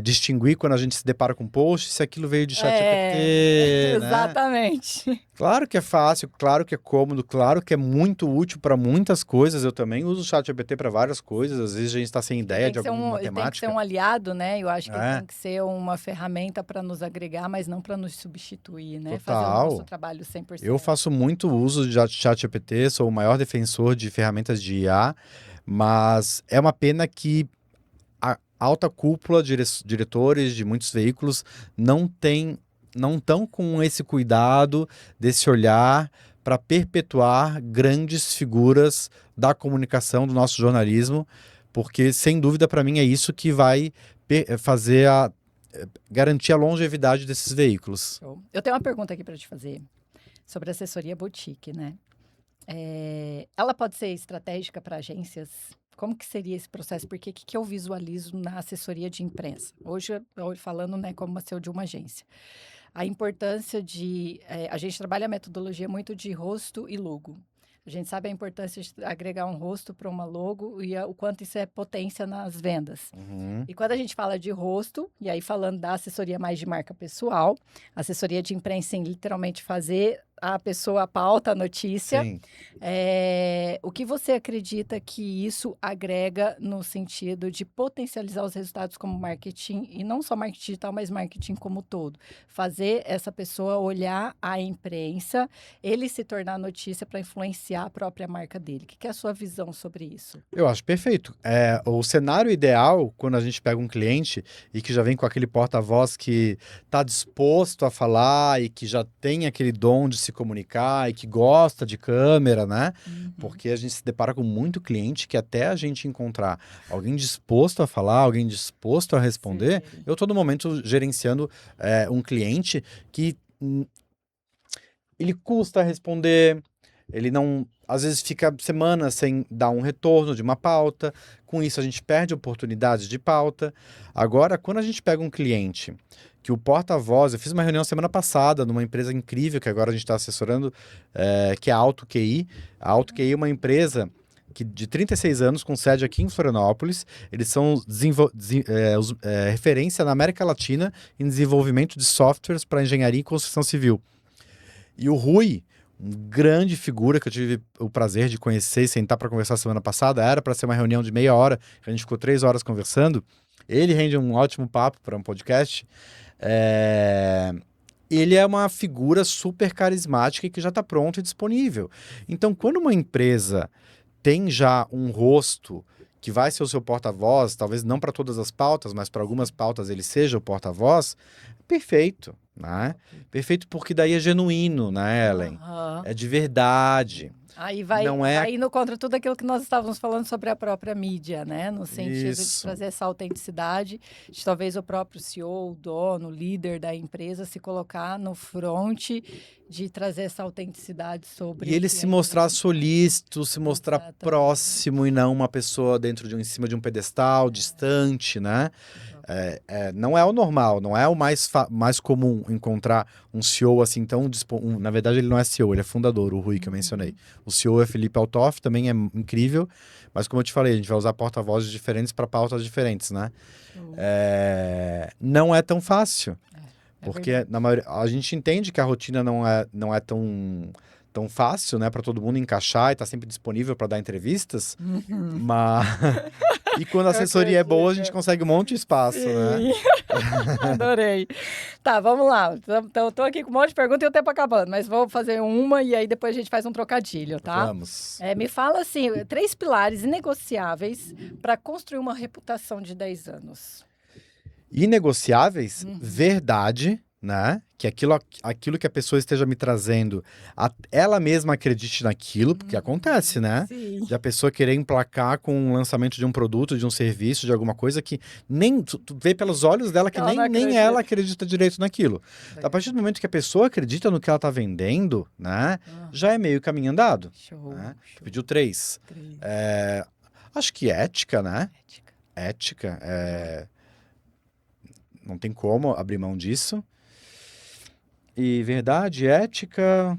distinguir quando a gente se depara com post, se aquilo veio de chat GPT, né? Exatamente. Claro que é fácil, claro que é cômodo, claro que é muito útil para muitas coisas. Eu também uso o chat GPT para várias coisas. Às vezes a gente está sem ideia de alguma Ele tem que ser temática. um aliado, né? Eu acho que ele É, tem que ser uma ferramenta para nos agregar, mas não para nos substituir, né? Fazer o nosso total. trabalho Eu 100%. faço muito uso de ChatGPT, sou o maior defensor de ferramentas de IA, mas é uma pena que a alta cúpula, diretores de muitos veículos, não tem não estão com esse cuidado, desse olhar para perpetuar grandes figuras da comunicação, do nosso jornalismo, porque, sem dúvida, para mim, é isso que vai fazer garantir a longevidade desses veículos. Eu tenho uma pergunta aqui para te fazer sobre assessoria boutique, né? Ela pode ser estratégica para agências? Como que seria esse processo? Porque o que eu visualizo na assessoria de imprensa? Hoje, falando, né, como CEO de uma agência. A importância de... a gente trabalha a metodologia muito de rosto e logo. A gente sabe a importância de agregar um rosto para uma logo e o quanto isso é potência nas vendas. Uhum. E quando a gente fala de rosto, e aí falando da assessoria mais de marca pessoal, assessoria de imprensa em literalmente fazer a pessoa a pauta, a notícia. Sim. O que você acredita que isso agrega no sentido de potencializar os resultados como marketing, e não só marketing digital, mas marketing como todo? Fazer essa pessoa olhar a imprensa, ele se tornar notícia para influenciar a própria marca dele. O que é a sua visão sobre isso? Eu acho perfeito. O cenário ideal, quando a gente pega um cliente e que já vem com aquele porta-voz que está disposto a falar e que já tem aquele dom de se comunicar e que gosta de câmera, né? Uhum. Porque a gente se depara com muito cliente que até a gente encontrar alguém disposto a falar, alguém disposto a responder, Sim. eu estou no momento gerenciando um cliente que ele custa responder, ele não, às vezes fica semanas sem dar um retorno de uma pauta, com isso a gente perde oportunidades de pauta. Agora, quando a gente pega um cliente que o porta-voz, eu fiz uma reunião semana passada numa empresa incrível que agora a gente está assessorando, que é a Auto QI. A Auto QI é uma empresa de 36 anos, com sede aqui em Florianópolis. Eles são referência na América Latina em desenvolvimento de softwares para engenharia e construção civil. E o Rui, uma grande figura que eu tive o prazer de conhecer e sentar para conversar semana passada, era para ser uma reunião de meia hora, a gente ficou 3 horas conversando. Ele rende um ótimo papo para um podcast. Ele é uma figura super carismática e que já está pronto e disponível. Então, quando uma empresa tem já um rosto que vai ser o seu porta-voz, talvez não para todas as pautas, mas para algumas pautas ele seja o porta-voz, perfeito, né? Perfeito, porque daí é genuíno, né, Ellen? Uhum. É de verdade. Aí vai indo contra tudo aquilo que nós estávamos falando sobre a própria mídia, né? No sentido de trazer essa autenticidade, de talvez o próprio CEO, o dono, o líder da empresa se colocar no front de trazer essa autenticidade sobre... E ele se mostrar solícito, se mostrar próximo e não uma pessoa em cima de um pedestal, distante, né? Não é o normal, não é o mais comum encontrar um CEO assim tão... na verdade, ele não é CEO, ele é fundador, o Rui que eu mencionei. O CEO é Felipe Altoff, também é incrível, mas como eu te falei, a gente vai usar porta-vozes diferentes para pautas diferentes, né? Não é tão fácil, porque na maioria, a gente entende que a rotina não é tão fácil, né, para todo mundo encaixar e estar sempre disponível para dar entrevistas, mas... E quando a assessoria é boa, a gente consegue um monte de espaço, né? Adorei. Tá, vamos lá. Então, eu tô aqui com um monte de perguntas e o tempo acabando, mas vou fazer uma e aí depois a gente faz um trocadilho, tá? Vamos. Me fala, assim, 3 pilares inegociáveis para construir uma reputação de 10 anos. Inegociáveis? Verdade, né? Que aquilo que a pessoa esteja me trazendo, ela mesma acredite naquilo, porque acontece, né? Sim. De a pessoa querer emplacar com o lançamento de um produto, de um serviço, de alguma coisa que nem... Tu vê pelos olhos dela que nem ela acredita direito naquilo. A partir do momento que a pessoa acredita no que ela tá vendendo, né? Já é meio caminho andado. Show, Né? show. Pediu 3. Acho que ética, né? Ética. Não tem como abrir mão disso. E verdade, ética,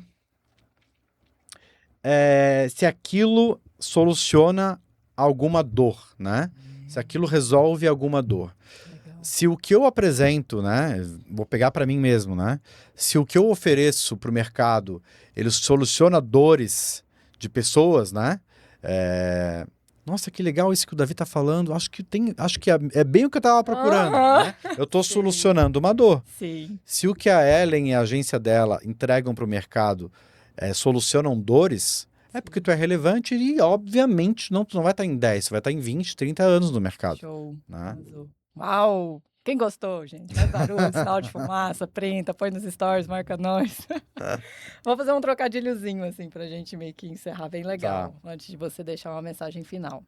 se aquilo soluciona alguma dor, né? Se aquilo resolve alguma dor. Legal. Se o que eu apresento, né? Vou pegar para mim mesmo, né? Se o que eu ofereço para o mercado, ele soluciona dores de pessoas, né? Nossa, que legal isso que o Davi tá falando. Acho que é bem o que eu tava procurando, né? Eu tô solucionando uma dor. Sim. Se o que a Ellen e a agência dela entregam para o mercado solucionam dores, é porque tu é relevante e, obviamente, tu não vai estar em 10, tu vai estar em 20, 30 anos no mercado. Show. Né? Uau! Quem gostou, gente? Faz barulho, sinal de fumaça, printa, põe nos stories, marca nós. Vou fazer um trocadilhozinho, assim, pra gente meio que encerrar bem legal, antes de você deixar uma mensagem final.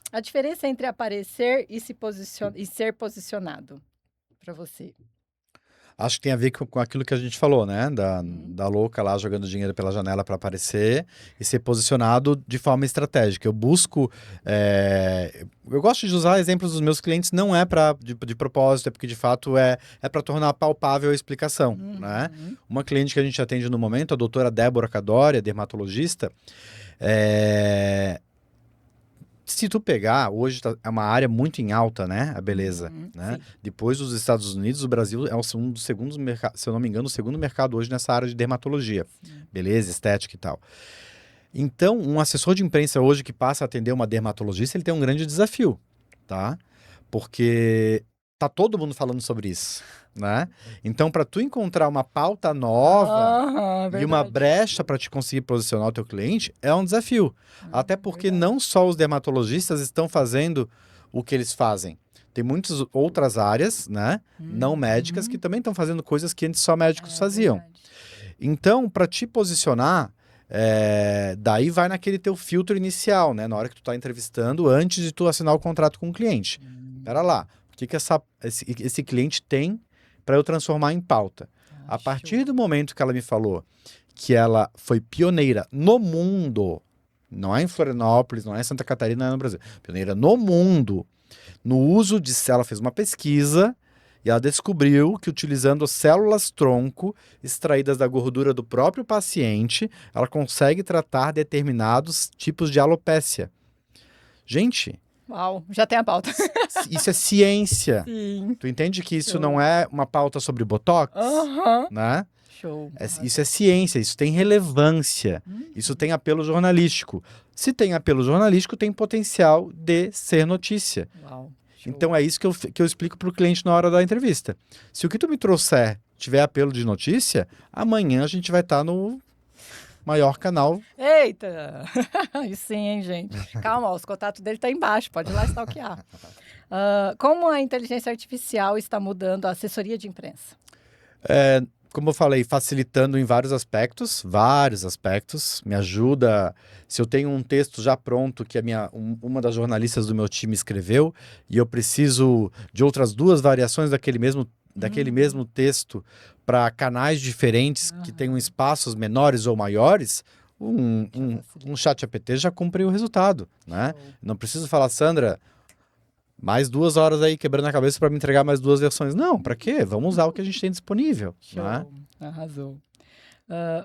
A diferença entre aparecer e e ser posicionado pra você. Acho que tem a ver com aquilo que a gente falou, né? Da louca lá jogando dinheiro pela janela para aparecer e ser posicionado de forma estratégica. Eu busco. Eu gosto de usar exemplos dos meus clientes, não é de propósito, é porque de fato é para tornar palpável a explicação, né? Uma cliente que a gente atende no momento, a doutora Débora Cadória, dermatologista, se tu pegar, hoje é uma área muito em alta, né? A beleza, né? Sim. Depois dos Estados Unidos, o Brasil é um dos segundos mercados, se eu não me engano, o segundo mercado hoje nessa área de dermatologia. Beleza, estética e tal. Então, um assessor de imprensa hoje que passa a atender uma dermatologista, ele tem um grande desafio, tá? Porque tá todo mundo falando sobre isso, né? Então, para tu encontrar uma pauta nova e uma Verdade. brecha para te conseguir posicionar o teu cliente é um desafio. Até porque não só os dermatologistas estão fazendo o que eles fazem. Tem muitas outras áreas, né? Não médicas, que também estão fazendo coisas que antes só médicos faziam. Verdade. Então, para te posicionar, daí vai naquele teu filtro inicial, né? Na hora que tu tá entrevistando, antes de tu assinar o contrato com o cliente. Pera lá, o que esse cliente tem para eu transformar em pauta? A partir do momento que ela me falou que ela foi pioneira no mundo, não é em Florianópolis, não é em Santa Catarina, não é no Brasil, pioneira no mundo, no uso de... Ela fez uma pesquisa e ela descobriu que utilizando células-tronco extraídas da gordura do próprio paciente, ela consegue tratar determinados tipos de alopécia. Gente... Uau, já tem a pauta. Isso é ciência. Sim. Tu entende que isso Show. não é uma pauta sobre botox? Né? Show. Isso é ciência, isso tem relevância, isso tem apelo jornalístico. Se tem apelo jornalístico, tem potencial de ser notícia. Uau. Então é isso que eu explico para o cliente na hora da entrevista. Se o que tu me trouxer tiver apelo de notícia, amanhã a gente vai estar no maior canal. Eita! Isso sim, hein, gente? Calma, ó, os contatos dele tá embaixo, pode ir lá stalkear. Como a inteligência artificial está mudando a assessoria de imprensa? Como eu falei, facilitando em vários aspectos, me ajuda. Se eu tenho um texto já pronto que uma das jornalistas do meu time escreveu e eu preciso de outras 2 variações daquele mesmo texto para canais diferentes que tenham espaços menores ou maiores, um chat GPT já cumpriu o resultado, né? Não preciso falar, Sandra, mais 2 horas aí quebrando a cabeça para me entregar mais 2 versões. Não, para quê? Vamos usar o que a gente tem disponível. Show. Né? Arrasou.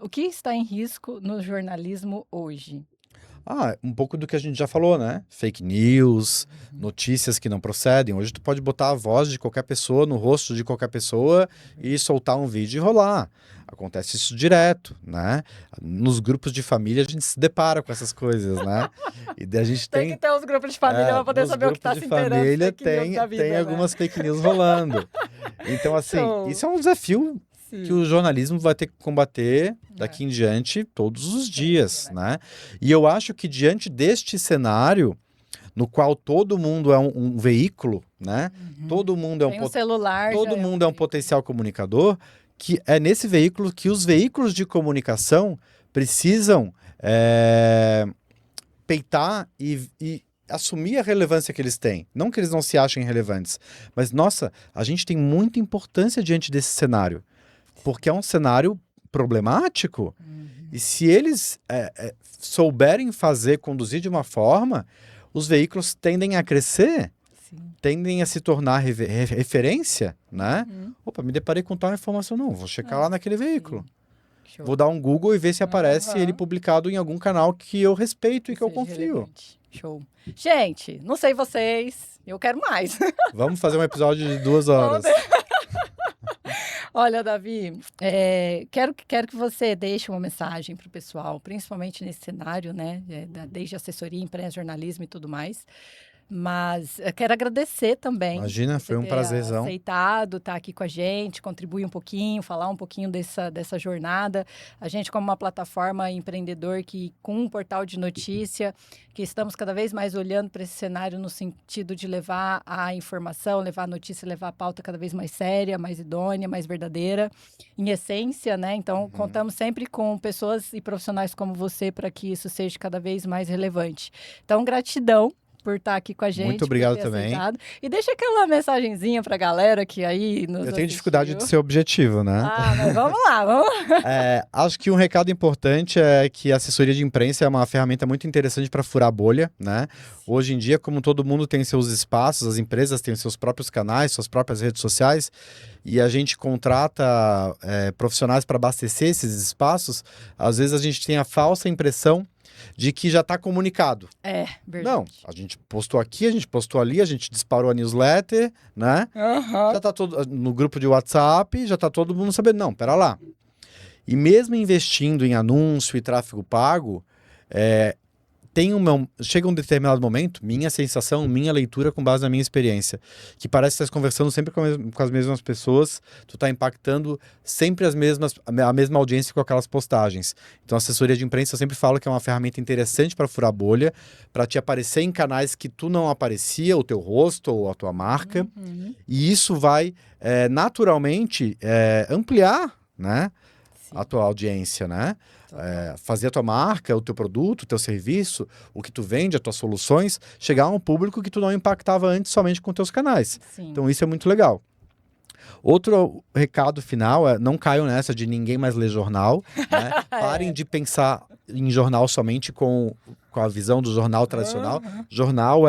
O que está em risco no jornalismo hoje? Um pouco do que a gente já falou, né? Fake news, notícias que não procedem. Hoje tu pode botar a voz de qualquer pessoa no rosto de qualquer pessoa e soltar um vídeo e rolar. Acontece isso direto, né? Nos grupos de família a gente se depara com essas coisas, né? E daí a gente tem que ter os grupos de família para poder saber o que está se inteirando. Família tem algumas fake news rolando. Então, assim, isso é um desafio que o jornalismo vai ter que combater daqui em diante todos os dias, né? E eu acho que diante deste cenário, no qual todo mundo é um veículo, né? Todo mundo é um celular, todo mundo é um potencial comunicador, que é nesse veículo que os veículos de comunicação precisam peitar e assumir a relevância que eles têm. Não que eles não se achem relevantes, mas, nossa, a gente tem muita importância diante desse cenário. Porque é um cenário problemático. E se eles souberem conduzir de uma forma, os veículos tendem a crescer, tendem a se tornar referência, né? Opa, me deparei com tal informação, não, vou checar lá naquele veículo. Vou dar um Google e ver se aparece ele publicado em algum canal que eu respeito e que eu confio. Relevante. Show. Gente, não sei vocês, eu quero mais. Vamos fazer um episódio de 2 horas. Olha, Davi, quero que você deixe uma mensagem para o pessoal, principalmente nesse cenário, né? Desde assessoria, imprensa, jornalismo e tudo mais. Mas eu quero agradecer também. Imagina, foi um prazerzão. Aceitado estar aqui com a gente, contribuir um pouquinho, falar um pouquinho dessa jornada. A gente, como uma plataforma empreendedor com um portal de notícia, que estamos cada vez mais olhando para esse cenário no sentido de levar a informação, levar a notícia, levar a pauta cada vez mais séria, mais idônea, mais verdadeira, em essência, né? Então, contamos sempre com pessoas e profissionais como você para que isso seja cada vez mais relevante. Então, gratidão por estar aqui com a gente. Muito obrigado também. Aceitado. E deixa aquela mensagenzinha pra galera que aí nos Eu tenho dificuldade de ser objetivo, né? Mas vamos lá, vamos lá. Acho que um recado importante é que a assessoria de imprensa é uma ferramenta muito interessante para furar a bolha, né? Hoje em dia, como todo mundo tem seus espaços, as empresas têm seus próprios canais, suas próprias redes sociais, e a gente contrata profissionais para abastecer esses espaços, às vezes a gente tem a falsa impressão de que já está comunicado. Verdade. Não, a gente postou aqui, a gente postou ali, a gente disparou a newsletter, né? Já tá todo no grupo de WhatsApp, já tá todo mundo sabendo. Não, pera lá. E mesmo investindo em anúncio e tráfego pago, chega um determinado momento, minha sensação, minha leitura com base na minha experiência, que parece que você está conversando sempre com as mesmas pessoas, tu está impactando sempre a mesma audiência com aquelas postagens. Então a assessoria de imprensa eu sempre falo que é uma ferramenta interessante para furar bolha, para te aparecer em canais que tu não aparecia, o teu rosto ou a tua marca, e isso vai naturalmente ampliar, né, a tua audiência, né? Fazer a tua marca, o teu produto, o teu serviço, o que tu vende, as tuas soluções, chegar a um público que tu não impactava antes somente com teus canais. Sim. Então isso é muito legal. Outro recado final é: não caiam nessa de ninguém mais ler jornal, né? Parem de pensar em jornal somente com a visão do jornal tradicional. Jornal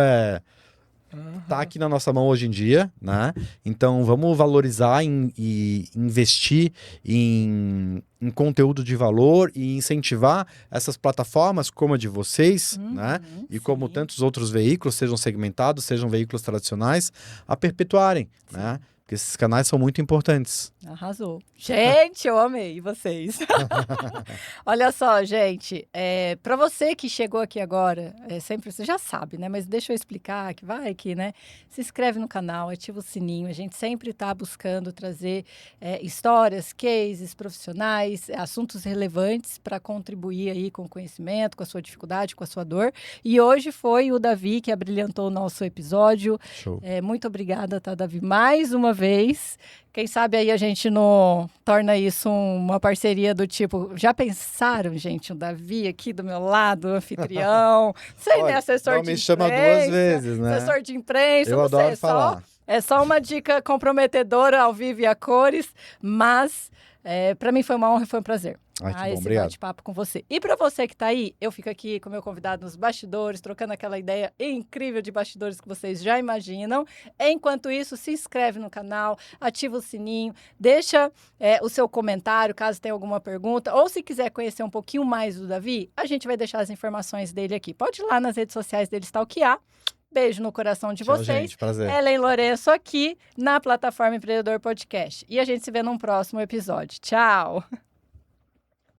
tá aqui na nossa mão hoje em dia, né? Então vamos valorizar e investir em conteúdo de valor e incentivar essas plataformas como a de vocês, né? E como tantos outros veículos, sejam segmentados, sejam veículos tradicionais, a perpetuarem, né? Porque esses canais são muito importantes. Arrasou. Gente, eu amei vocês. Olha só, gente, para você que chegou aqui agora, sempre você já sabe, né? Mas deixa eu explicar que vai aqui, né? Se inscreve no canal, ativa o sininho. A gente sempre está buscando trazer histórias, cases profissionais, assuntos relevantes para contribuir aí com o conhecimento, com a sua dificuldade, com a sua dor. E hoje foi o Davi que abrilhantou o nosso episódio. Show. Muito obrigada, tá, Davi? Mais uma vez. Quem sabe aí a gente não torna isso uma parceria do tipo... Já pensaram, gente, o Davi aqui do meu lado, anfitrião? Sei, né? Assessor de imprensa. Me chama duas vezes, né? Assessor de imprensa. Eu adoro falar. É só uma dica comprometedora ao vivo e a cores, mas para mim foi uma honra e foi um prazer. Ai, que bom, esse obrigado. bate-papo com você. E para você que está aí, eu fico aqui com o meu convidado nos bastidores, trocando aquela ideia incrível de bastidores que vocês já imaginam. Enquanto isso, se inscreve no canal, ativa o sininho, deixa o seu comentário, caso tenha alguma pergunta, ou se quiser conhecer um pouquinho mais do Davi, a gente vai deixar as informações dele aqui. Pode ir lá nas redes sociais dele stalkear. Beijo no coração de vocês. Gente, prazer. Ellen Lourenço aqui na plataforma Empreendedor Podcast. E a gente se vê num próximo episódio. Tchau!